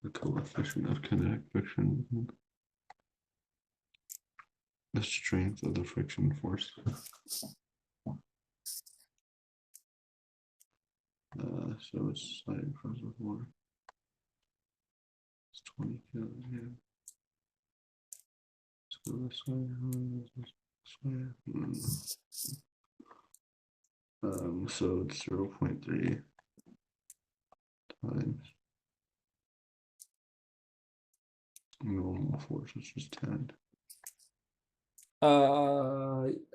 The coefficient of kinetic friction. The strength of the friction force. So it's sliding across the water. It's 20 kilograms. Let's go this way. So it's 0.3 times normal force, which is 10.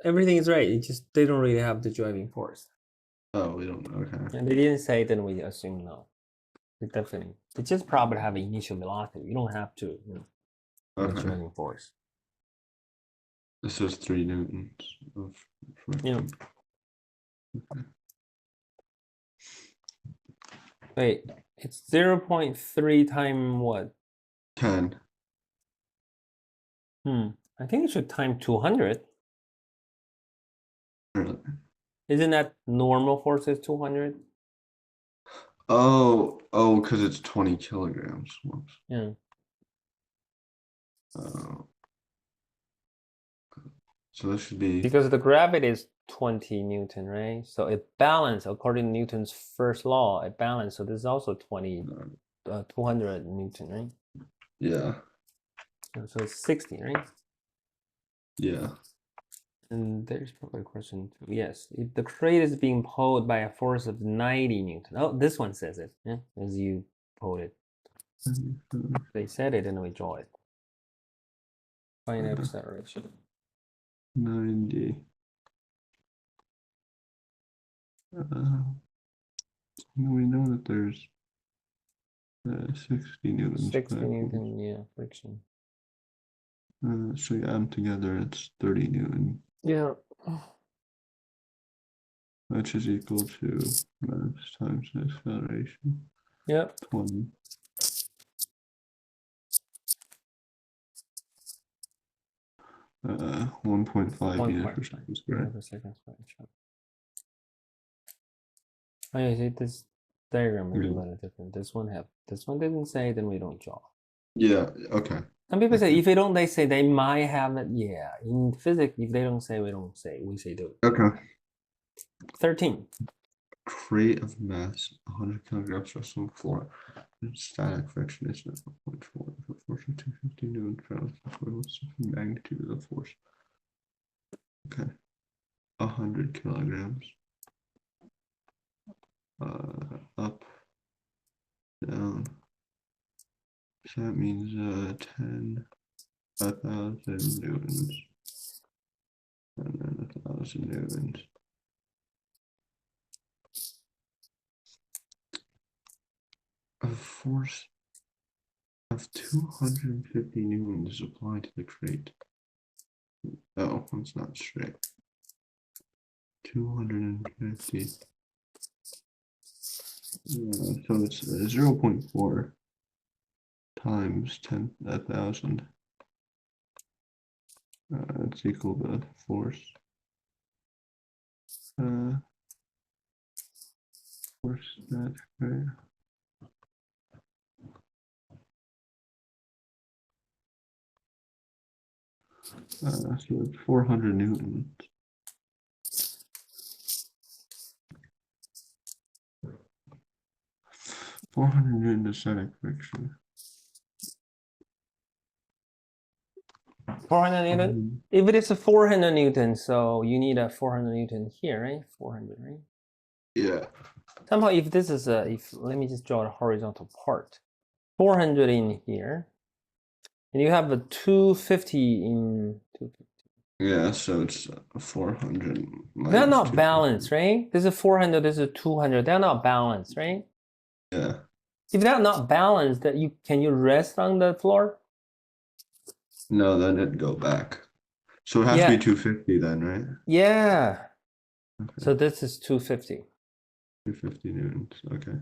Everything is right. It just they don't really have the driving force. Oh, we don't know. Okay. And they didn't say, then we assume no. They definitely. They just probably have an initial velocity. You don't have to, the Okay. driving force. This is 3 newtons of friction. Yeah. Okay. Wait, it's 0.3 times what? 10. I think it should time 200. Really? Isn't that normal force is 200? Oh, because it's 20 kilograms. Whoops. Yeah. So this should be Because the gravity is 20 Newton, right? So it balanced according to Newton's first law. It balanced. So this is also 200 Newton, right? yeah. So it's 60, right? Yeah. And there's probably a question too. Yes, if the crate is being pulled by a force of 90 Newton. Oh, this one says it, yeah, as you pulled it. They said it and we draw it. Finite acceleration. 90. We know that there's 60 newtons. 60 back. Newton, yeah, friction. So you add them together, it's 30 newton, Yeah. which is equal to mass times acceleration. Yep. 20. Uh, 1.5 meters per second squared. Oh yeah, see this diagram is a Yeah. little different. This one didn't say, then we don't draw. Yeah, okay. Some people say if they don't, they say they might have it. Yeah, in physics, if they don't say, we don't say. We say do. Okay. 13. Crate of mass 100 kilograms rests on the floor. Static friction is 0.4. The force of 250 newtons equivalent to the magnitude of the force. Okay. 100 kilograms. Up, down. So that means 1,000 newtons. And then 1,000 newtons. A force of 250 newtons is applied to the crate. Oh, it's not straight. 250. So it's 0.4 times 10,000. It's equal to force. Force that, right? So it's 400 newtons. Newton of static friction. 400 Newton. If it is a 400 Newton, so you need a 400 Newton here, right? 400, right? Yeah. Somehow, if this is let me just draw a horizontal part. 400 in here, and you have a 250 in 250. Yeah, so it's 400. They're not balanced, right? This is 400, this is 200. They're not balanced, right? Yeah. If they're not balanced, that can you rest on the floor? No, then it'd go back. So it has to Yeah. be 250 then, right? Yeah. Okay. So this is 250. 250 newtons. Okay.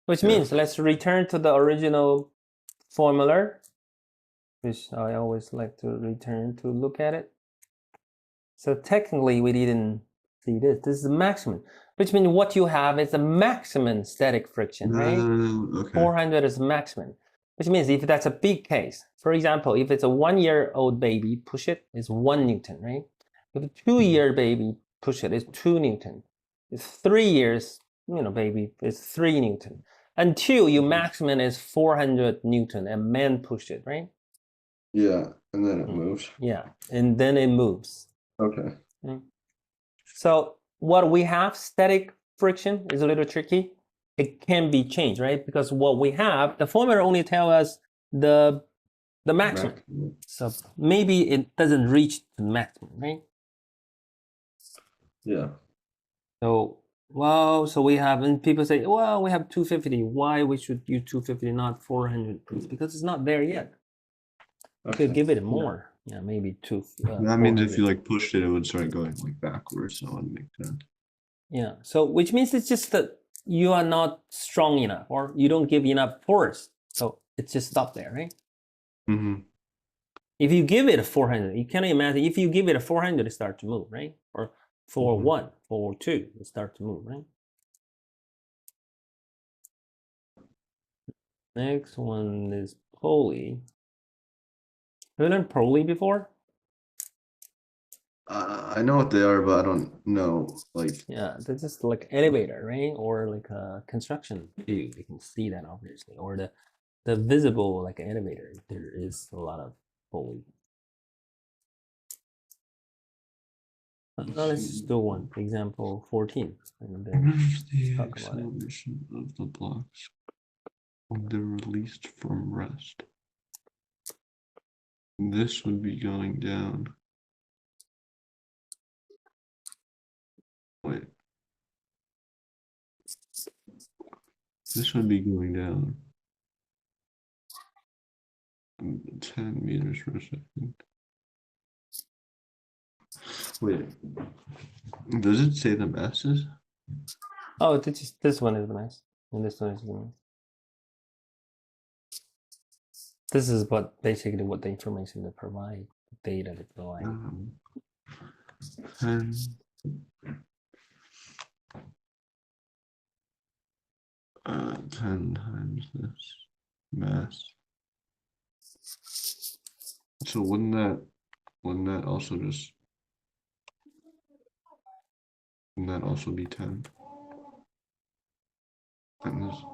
Which Yeah. means let's return to the original formula, which I always like to return to look at it. So technically we didn't see this. This is the maximum, which means what you have is a maximum static friction, right? Okay. 400 is maximum, which means if that's a big case, for example, if it's a 1-year-old baby, push it, is 1 Newton, right? If a 2-year baby, push it, is 2 Newton. If 3 years, baby, is 3 Newton. Until your maximum is 400 Newton and man push it, right? Yeah, and then it moves. Yeah, and then it moves. Okay. So what we have, static friction, is a little tricky. It can be changed, right? Because what we have, the formula only tell us the maximum. So maybe it doesn't reach the maximum, right? Yeah. So, so we have, and people say, well, we have 250. Why we should use 250, not 400? Because it's not there yet. Okay. Could give it more. Yeah, maybe two. That means if 400. you like pushed it, it would start going like backwards. So it would make sense. Yeah. So which means it's just that you are not strong enough, or you don't give enough force. So it's just stop there, right? Mm-hmm. If you give it a 400, you can imagine if you give it a 400, it start to move, right? Or 4-1, 4-2, it start to move, right? Next one is Pauli. Have you learned Pauli before? I know what they are, but I don't know like. Yeah, this is like elevator, right? Or like a construction view. You can see that obviously, or the visible like elevator. There is a lot of Pauli. Let's just do one. Example 14. And then Where's the talk about it. acceleration of the blocks when they're released from rest? This would be going down. Wait. This would be going down 10 meters per second. Wait, does it say the masses? Oh, this one is nice, and this one is nice. This is basically what the information they provide, the data they provide. 10 10 times this mass. So wouldn't that also just wouldn't that also be 10? And this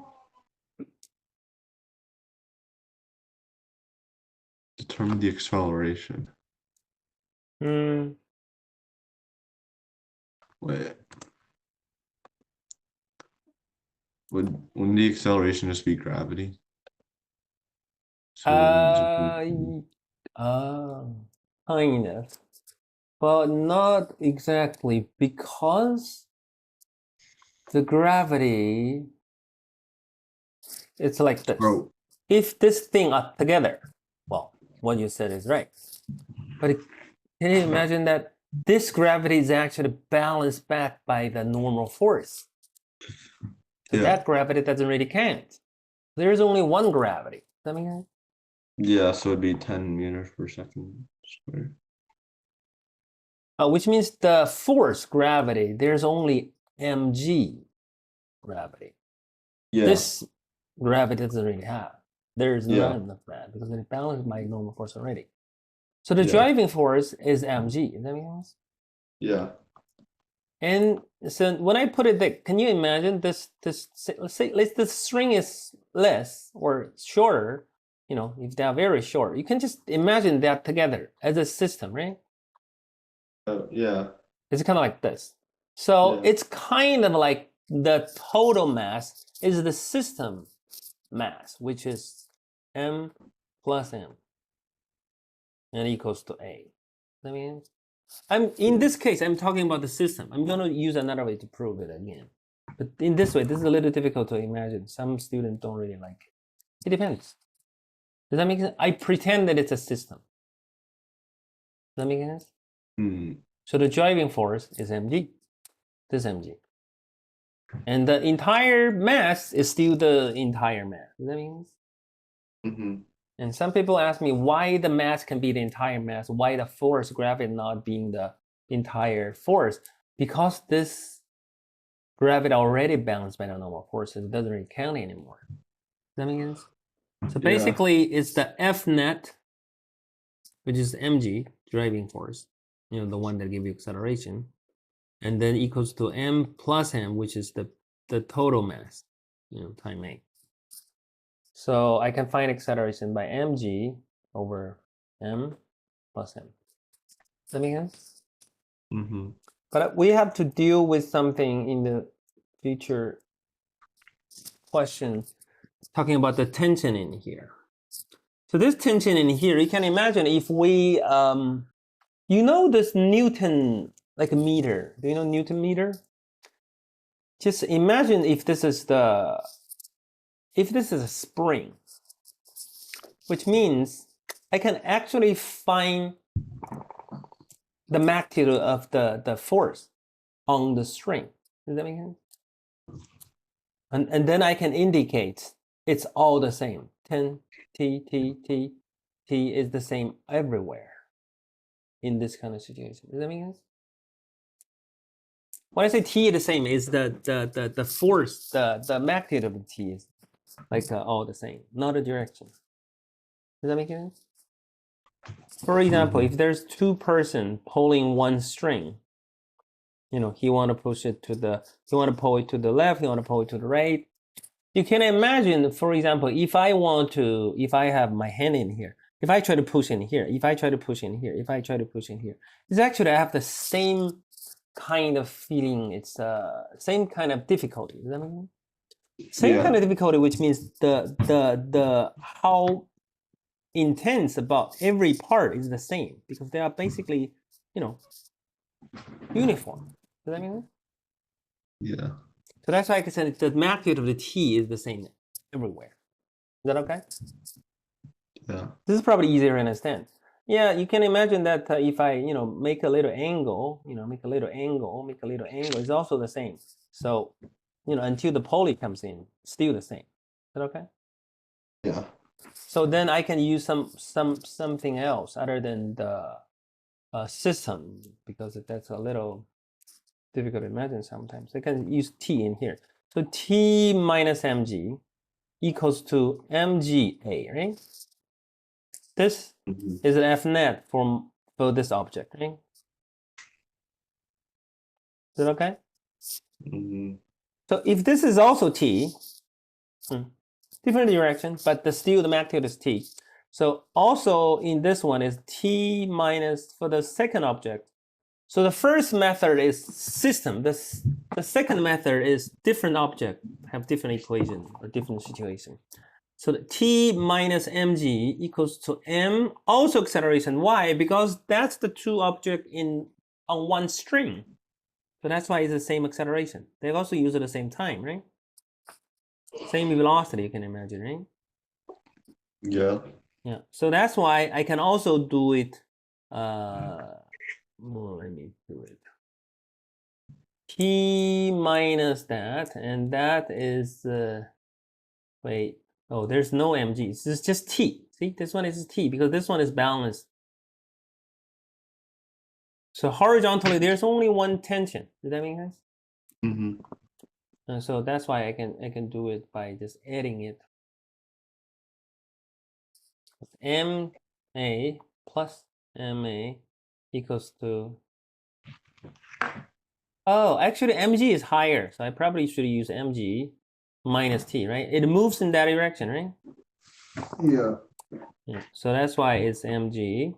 determine the acceleration. Wait. Wouldn't the acceleration just be gravity? So Kind of, but not exactly, because the gravity, it's like this. Bro. If this thing are together, well, what you said is right. But can you imagine that this gravity is actually balanced back by the normal force? So that gravity doesn't really count. There's only one gravity. Does that make sense? Yeah, so it'd be 10 meters per second squared. Which means the force gravity, there's only mg gravity. Yeah. This gravity doesn't really have. There's none of that because it's balanced by normal force already. So the driving force is mg. Does that make sense? Yeah. And so when I put it there, can you imagine this? Let's say the string is less or shorter. If they are very short, you can just imagine that together as a system, right? Yeah. It's kind of like this. So it's kind of like the total mass is the system mass, which is m plus m, and equals to a. That means in this case, I'm talking about the system. I'm going to use another way to prove it again. But in this way, this is a little difficult to imagine. Some students don't really like it. It depends. Does that make sense? I pretend that it's a system. that make sense? Mm. So the driving force is mg, this mg. And the entire mass is still the entire mass. Does that make sense? Mm-hmm. And some people ask me why the mass can be the entire mass, why the force, gravity not being the entire force. Because this gravity already balanced by the normal forces, it doesn't really count anymore. Does that make sense? So Yeah. basically, it's the F net, which is mg, driving force, the one that gives you acceleration, and then equals to m plus m, which is the total mass, time a. So I can find acceleration by mg over m plus m. Does that make sense? Mm-hmm. But we have to deal with something in the future question, talking about the tension in here. So this tension in here, you can imagine if we, this Newton, like a meter. Do you know Newton meter? Just imagine if this is a spring, which means I can actually find the magnitude of the force on the string. Does that make sense? And then I can indicate it's all the same. 10 t is the same everywhere in this kind of situation. Does that make sense? When I say t is the same, is the force, the magnitude of the t is like all the same, not a direction. Does that make sense? For example, if there's two person pulling one string, he want to pull it to the left, he want to pull it to the right. You can imagine, for example, if I have my hand in here, if I try to push in here, if I try to push in here, if I try to push in here, it's actually I have the same kind of feeling. It's same kind of difficulty. Does that make sense? Same kind of difficulty, which means the how intense about every part is the same because they are basically, uniform. Does that make sense? Yeah. So that's why I can say the magnitude of the t is the same everywhere. Is that okay? Yeah. This is probably easier to understand. Yeah, you can imagine that if I, make a little angle, make a little angle, it's also the same. So, until the poly comes in, still the same. Is that okay? Yeah. So then I can use something else other than the system because that's a little difficult to imagine sometimes. I can use t in here. So t minus mg equals to mga, right? This is an F net for this object, right? Is it okay? Mm-hmm. So if this is also t, different direction, but still the magnitude is t. So also in this one is t minus for the second object. So the first method is system. The second method is different object have different equation or different situation. So the t minus mg equals to m, also acceleration. Why? Because that's the two objects on one string. So that's why it's the same acceleration. They also use it at the same time, right? Same velocity, you can imagine, right? Yeah. Yeah. So that's why I can also do it. Let me do it. T minus that, and that is wait. Oh, there's no mg. It's just t. See, this one is t because this one is balanced. So horizontally, there's only one tension. Does that make sense? Mm-hmm. And so that's why I can do it by just adding it. Ma plus ma equals to. Oh, actually, mg is higher, so I probably should use mg minus t, right? It moves in that direction, right? Yeah. Yeah. So that's why it's mg.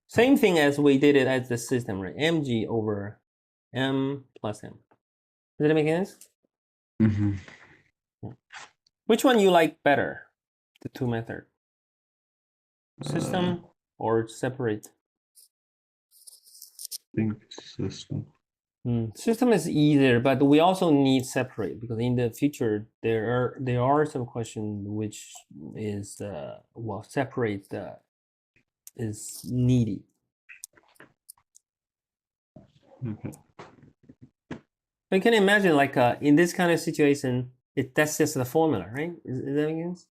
Same thing as we did it as the system, right? Mg over m plus m. Does that make sense? Mm-hmm. Which one you like better? The two method. System or separate? Think system. System is easier, but we also need separate because in the future there are some questions which is separate is needy. Okay. You can imagine, like, in this kind of situation, that's just the formula, right? Is that making sense?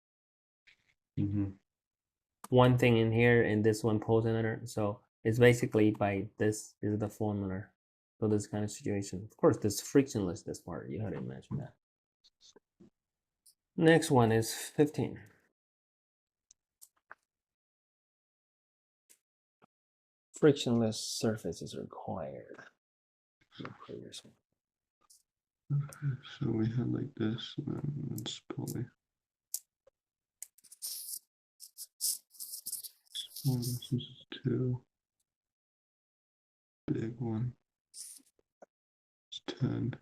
Mm-hmm. One thing in here and this one pulls another. So it's basically by this is the formula for this kind of situation. Of course, this frictionless, this part, you have to imagine that. Next one is 15. Frictionless surface is required. Okay, so we had like this, and then it's pulley. So this is 2. Big one. It's 10.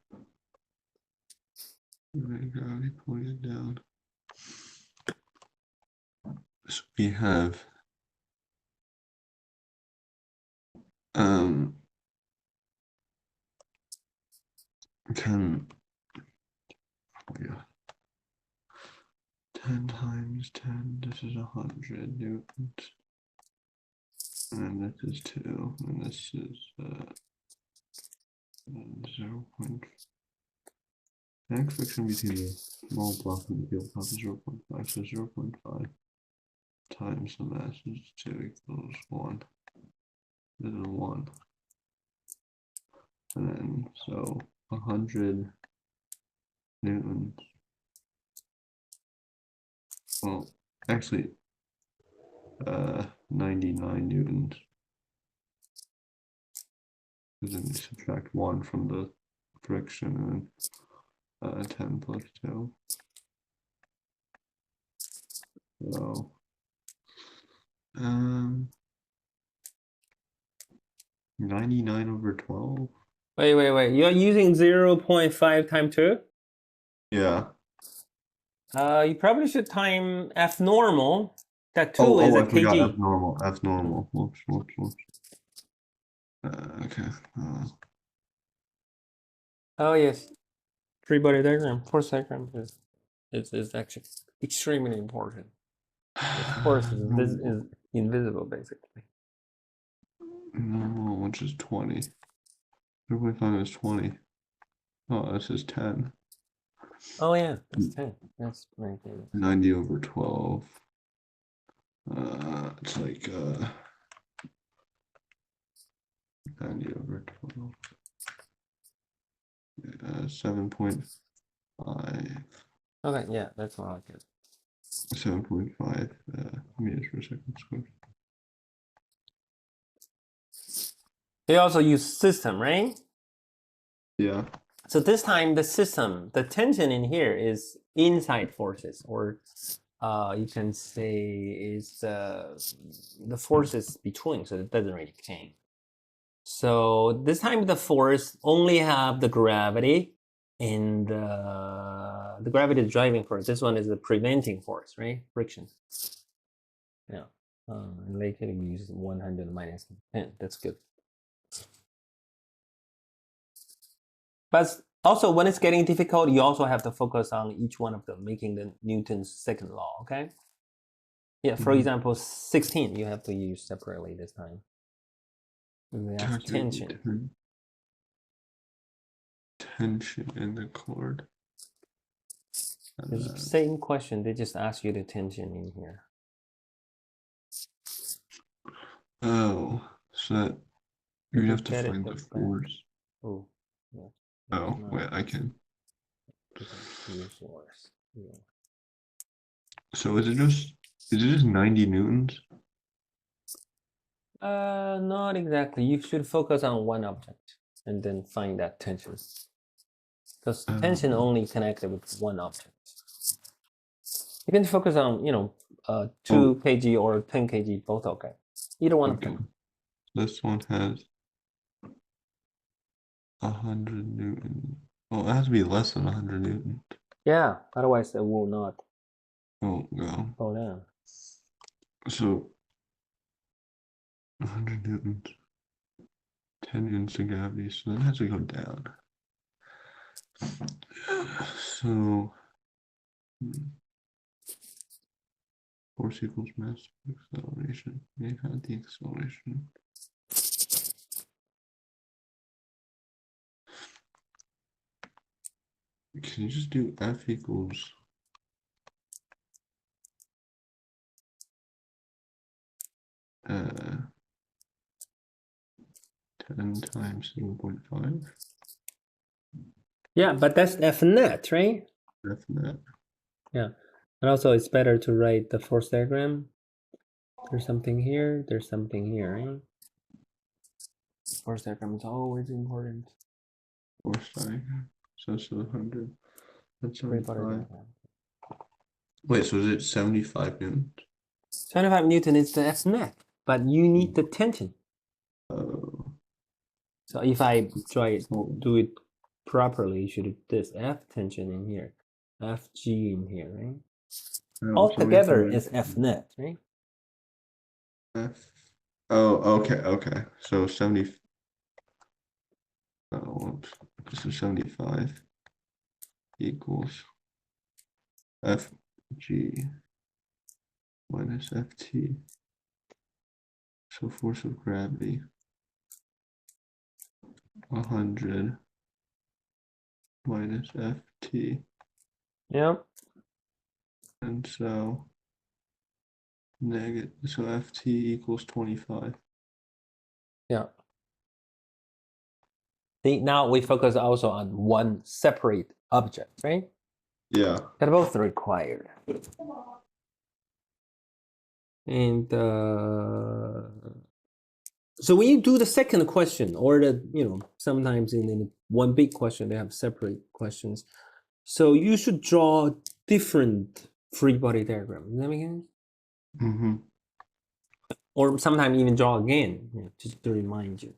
And then gravity pulling it down. So we have 10. Oh yeah. 10 times 10. This is 100 newtons. And then this is 2. And this is 0. Max friction between the small block and the field top is 0.5. So 0.5 times the mass is 2 equals 1. This is 1. And then so 100 newtons. Well, actually, 99 newtons. Because then you subtract 1 from the friction, and then 10 plus 2. So 99 over 12. Wait. You're using 0.5 times 2? Yeah. You probably should time F normal. That 2 Oh, is a I forgot kg. F normal. F normal. Whoops. Okay. Oh, yes. Free body diagram, force diagram is actually extremely important. Of course, this is invisible, basically. Normal, which is 20. 0.5 is 20. Oh, this is 10. Oh, yeah, that's 10. That's right there. 90 over 12. It's like 90 over 12. 7.5. Okay, yeah, that's all I get. 7.5 meters per second squared. They also use system, right? Yeah. So this time the system, the tension in here is inside forces, or you can say is the forces between, so it doesn't really change. So this time the force only have the gravity, and the gravity is driving force. This one is the preventing force, right? Friction. Yeah. And later we use 100 minus 10. That's good. But also, when it's getting difficult, you also have to focus on each one of them, making the Newton's second law, okay? Yeah, for example, 16, you have to use separately this time. That's tension. Tension in the cord. It's the same question, they just ask you the tension in here. Oh, so that you You have to get it find the back. force. Oh, yeah. Oh, wait, I can. Use force. Yeah. So is it just 90 newtons? Not exactly. You should focus on one object and then find that tension. Because tension only connected with one object. You can focus on, 2 kg or 10 kg, both okay. Either one of them. This one has 100 newtons. Oh, it has to be less than 100 newtons. Yeah, otherwise it will not Oh, no. go down. So 100 newtons. 10 newtons to gravity, so that has to go down. So force equals mass acceleration. We had the acceleration. Can you just do F equals uh 10 times 0.5? Yeah, but that's F net, right? F net. Yeah. And also it's better to write the force diagram. There's something here, there's something here, right? Force diagram is always important. Force diagram. So it's 100. That's Great body 75. diagram. Wait, so is it 75 newtons? 75 Newton is the F net, but you need the tension. Oh, So if I try it, oh, do it properly, you should do this F tension in here, Fg in here, right? no, Altogether 75 is F net, right? F. Oh, okay. So 70. Oh, whoops. So 75 equals Fg minus Ft. So force of gravity 100 minus Ft. Yep. And so negative, so Ft equals 25. Yeah. See, now we focus also on one separate object, right? Yeah. They're both required. And so when you do the second question, or sometimes in one big question, they have separate questions. So you should draw different free body diagram. Does that make sense? Mm-hmm. Or sometimes even draw again, just to remind you.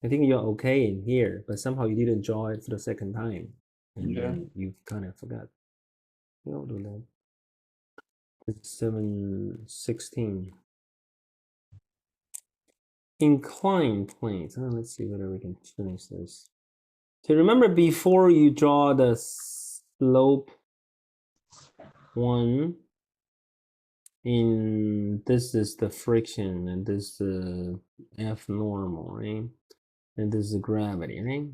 I think you're okay in here, but somehow you didn't draw it for the second time. And then you kind of forgot. You don't do that. It's 716. Inclined planes. Let's see whether we can finish this. So remember, before you draw the slope one, this is the friction, and this is the F normal, right? And this is the gravity, right?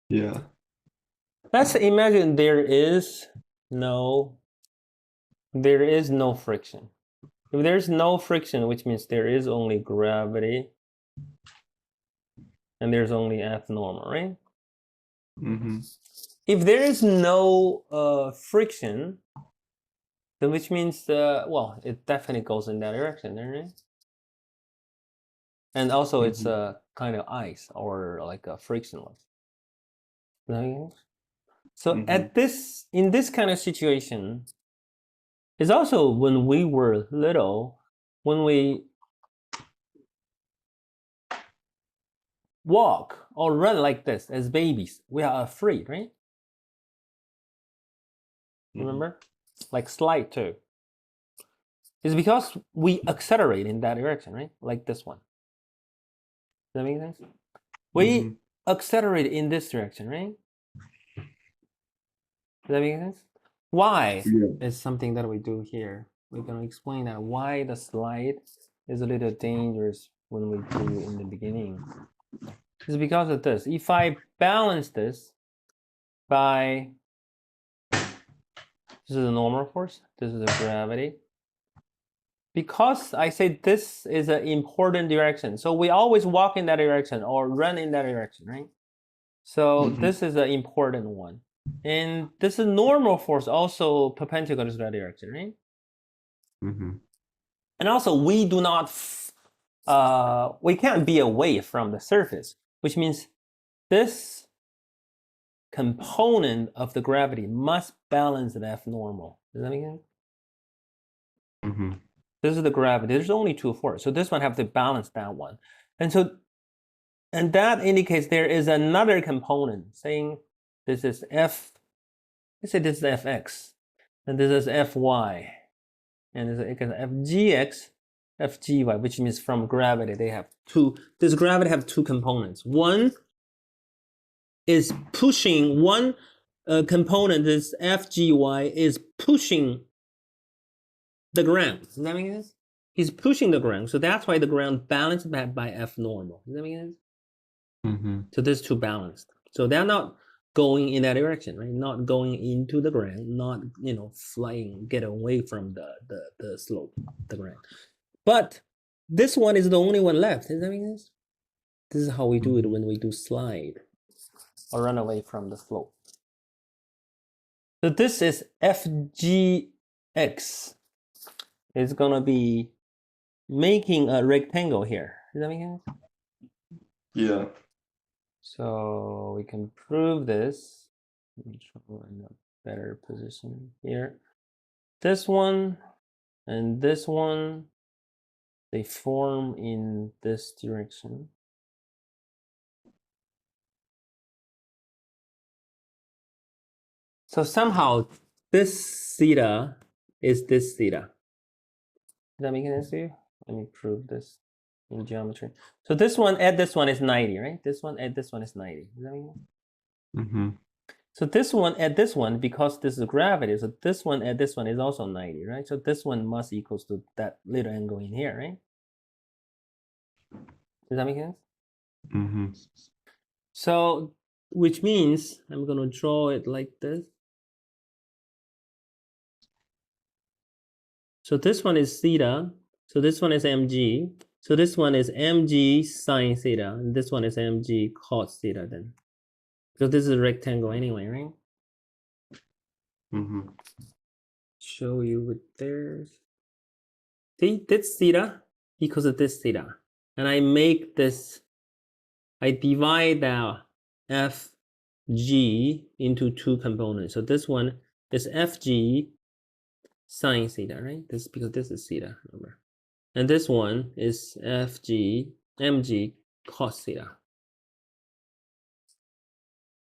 Yeah. Let's imagine there is no friction. If there's no friction, which means there is only gravity, and there's only F normal, right? Mm-hmm. If there is no friction, then which means well, it definitely goes in that direction, right? And also it's a kind of ice or like a frictionless. So in this kind of situation, it's also when we were little, when we walk or run like this as babies, we are afraid, right? Remember? Like slide too. It's because we accelerate in that direction, right? Like this one. Does that make sense? We accelerate in this direction, right? Does that make sense? Why is something that we do here. We're going to explain that why the slide is a little dangerous when we do in the beginning. It's because of this. If I balance this by, this is a normal force, this is a gravity. Because I say this is an important direction, so we always walk in that direction or run in that direction, right? So this is an important one. And this is normal force also perpendicular to that direction, right? And also we do not, we can't be away from the surface, which means this component of the gravity must balance the F normal. Does that make sense? This is the gravity. There's only two forces. So this one have to balance that one. And that indicates there is another component saying this is F, let's say this is Fx, and this is Fy, and this is Fgx, Fgy, which means from gravity they have two, this gravity have two components. One is pushing, one component, this Fgy, is pushing the ground. Does that make sense? He's pushing the ground, so that's why the ground balanced by F normal. Does that make sense? So there's two balanced. So they're not going in that direction, right? Not going into the ground, not flying, get away from the slope, the ground. But this one is the only one left. Does that make sense? This is how we do it when we do slide or run away from the slope. So this is FGX. It's gonna be making a rectangle here. Does that make sense? Yeah. So we can prove this. Let me try in a better position here. This one and this one, they form in this direction. So somehow this theta is this theta. Does that make sense to you? Let me prove this in geometry. So this one add this one is 90, right? This one add this one is 90. Does that make sense? Mm-hmm. So this one add this one, because this is gravity, so this one add this one is also 90, right? So this one must equals to that little angle in here, right? Does that make sense? Mm-hmm. So, which means I'm gonna draw it like this. So this one is theta. So this one is mg. So this one is mg sine theta. And this one is mg cos theta then. Because this is a rectangle anyway, right? Mm-hmm. Show you with there. See, this theta equals to this theta. And I make this, I divide the fg into two components. So this one is fg sine theta, right? This because this is theta, remember. And this one is mg cos theta.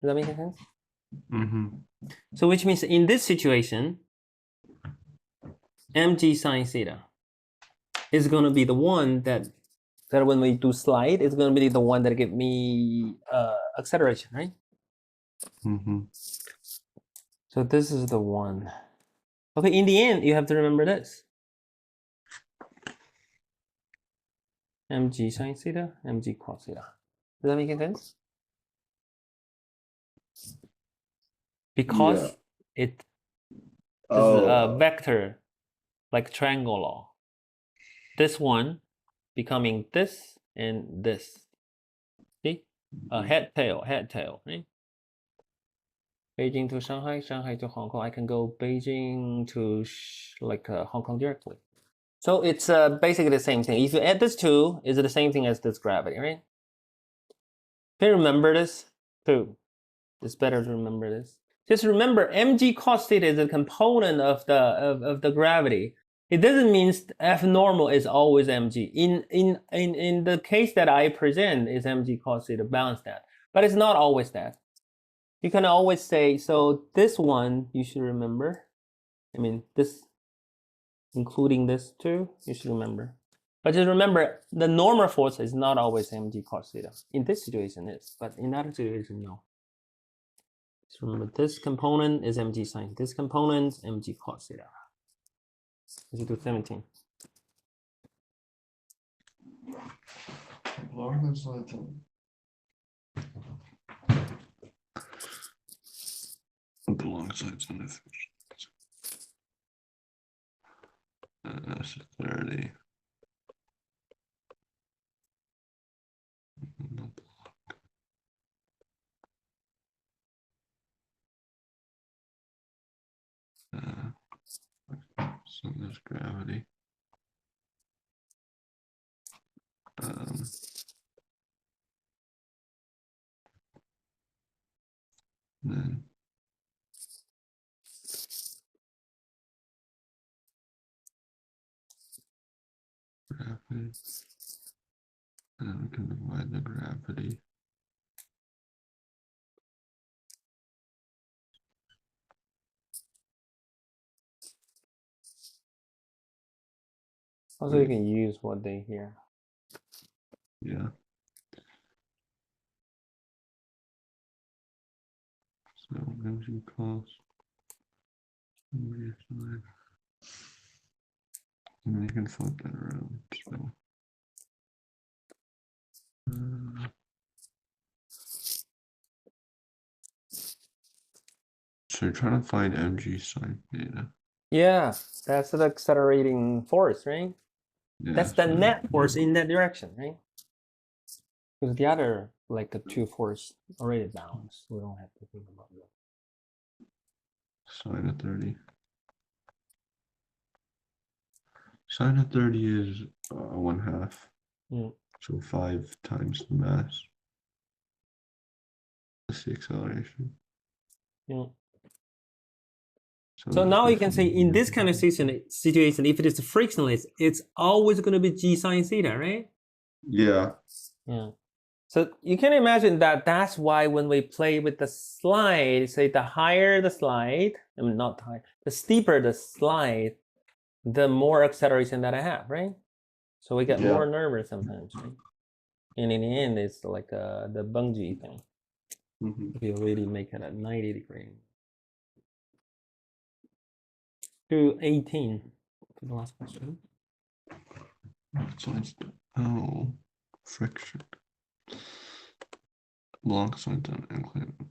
Does that make sense? Mm-hmm. So which means in this situation, mg sine theta is going to be the one that when we do slide, it's going to be the one that give me acceleration, right? Mm-hmm. So this is the one. Okay, in the end, you have to remember this. Mg sine theta, mg cos theta. Does that make sense? Because this is a vector, like triangle law. This one becoming this and this. See? Head, tail, right? Beijing to Shanghai, Shanghai to Hong Kong. I can go Beijing to Hong Kong directly. So it's basically the same thing. If you add this two, is the same thing as this gravity, right? Can you remember this too? It's better to remember this. Just remember, mg cos theta is a component of the gravity. It doesn't mean f normal is always mg. In the case that I present, is mg cos theta balance that, but it's not always that. You can always say, so this one you should remember. I mean, this, including this too, you should remember. But just remember, the normal force is not always mg cos theta. In this situation, it is, but in that situation, no. So remember, this component is mg sine. This component is mg cos theta. Let's do 17. The long side's inefficient. That's 30. So there's gravity. Then gravity, and then we can divide the gravity. Also, you can use what they hear. Yeah. So mg cos. And you can flip that around. So. So you're trying to find mg sine theta. Yeah, that's the accelerating force, right? Yeah, That's the so net force in that direction, right? Because the other, like the two force already balanced. We don't have to think about that. sine of 30. Sine of 30 is 1/2. Mm. So 5 times the mass. That's the acceleration. Yeah. So, So it'll just now be you can say in this kind of situation, if it is frictionless, it's always going to be g sine theta, right? Yeah. Yeah. So you can imagine that that's why when we play with the slide, say the higher the slide, I mean not high, the steeper the slide, the more acceleration that I have, right? So we get Yeah. more nervous sometimes, right? And in the end, it's like the bungee thing. Mhm. If you really make it at 90 degree. To 18. To the last question. So it's friction. Blanc sine done included.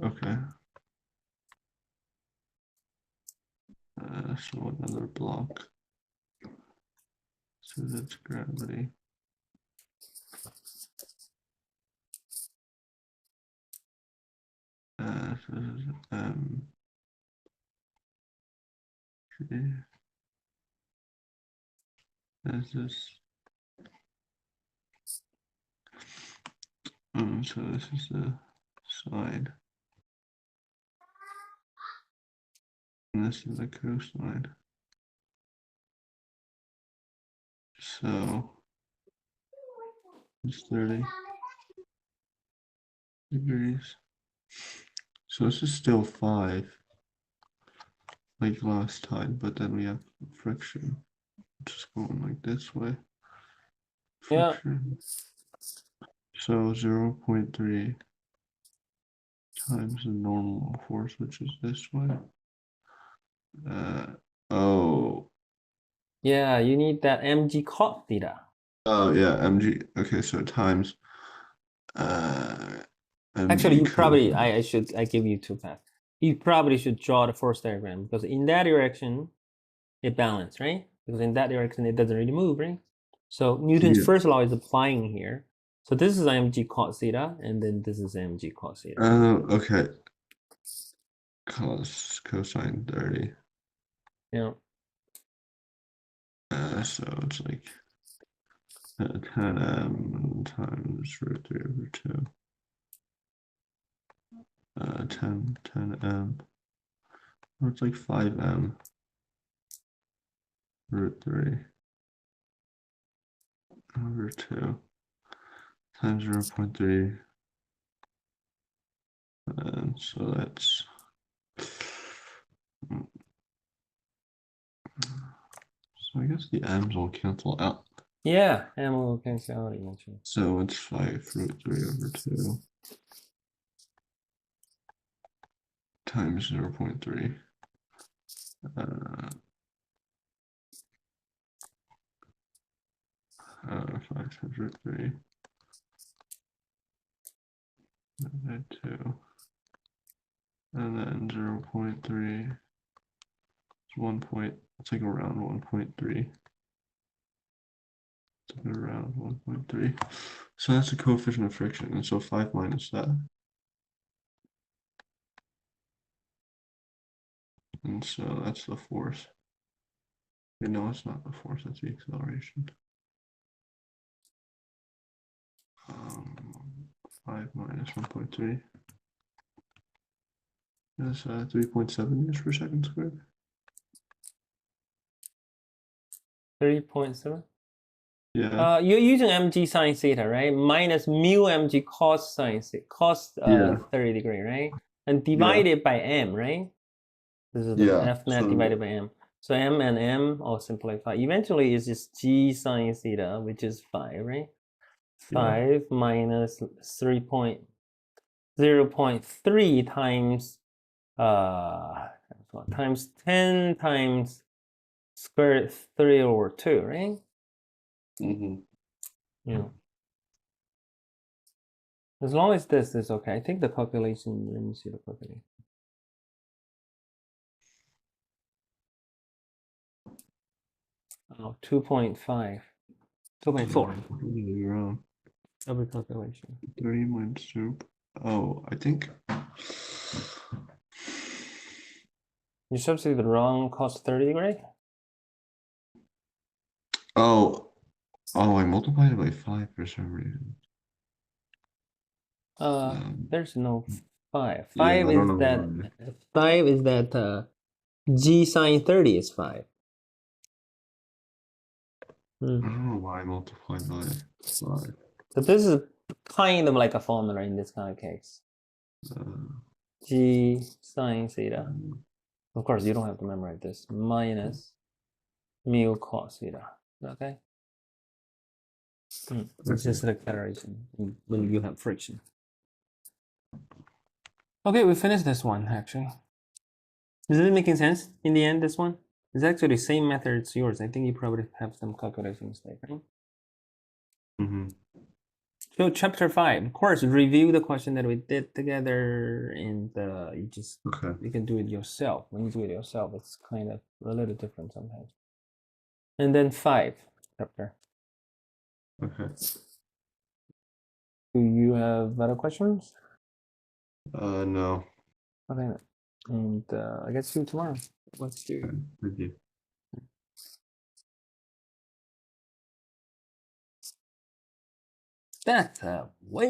Okay. So another block. So that's gravity. So this is This is so this is the side. And this is the cosine. So it's 30 degrees. So this is still 5, like last time, but then we have friction. Just going like this way. Yeah. Friction. So 0.3 times the normal force, which is this way. Oh. Yeah, you need that mg cot theta. Oh yeah, mg. Okay, so times Actually, mg you probably, cosine. I give you too fast. You probably should draw the force diagram because in that direction, it balanced, right? Because in that direction, it doesn't really move, right? So Newton's Yeah. first law is applying here. So this is mg cos theta, and then this is mg cos theta. Okay. Cosine 30. Yeah. So it's like 10m times root 3 over 2. 10m. Or it's like 5m root 3 over 2 times 0.3. And so that's so I guess the m's will cancel out. Yeah, m will cancel out eventually. So it's 5 root 3 over 2 times 0.3. 5 times root 3. And then 2. And then 0.3 is 1 point, it's like around 1.3. It's like around 1.3. So that's the coefficient of friction. And so 5 minus that. And so that's the force. No, it's not the force, that's the acceleration. 5 minus 1.3 is 3.7 meters per second squared. 3.7. Yeah. You're using mg sine theta, right? Minus mu mg cos sine theta, cos Yeah. 30 degree, right? And Yeah. divided by m, right? This is the Yeah. f net divided by m. So m and m all simplify. Eventually, it's just g sine theta, which is 5, right? 5 minus 0.3 times times 10 times square root 3 over 2, right? Mm-hmm. Yeah. As long as this is okay. I think the calculation, let me see the calculation. Oh, 2.5. 2.4. Really wrong. Double calculation. 30 minus 2. Oh, I think. You substitute the wrong cos 30, right? Oh, I multiplied it by 5 for some reason. There's no 5. Yeah, 5 I is don't know that why. 5 is that g sine 30 is 5. I don't know why I multiplied by 5. So this is kind of like a formula in this kind of case. G sine theta. Of course, you don't have to memorize this. Minus mu cos theta. Okay? It's just an acceleration when you have friction. Okay, we finished this one actually. Is it making sense in the end, this one? It's actually the same method as yours. I think you probably have some calculation mistake, right? Mm-hmm. So chapter 5, of course, review the question that we did together, and you can do it yourself. When you do it yourself, it's kind of a little different sometimes. And then 5 chapter. Okay. Do you have other questions? No. Okay, and I guess see you tomorrow. Let's do. Thank you. That's way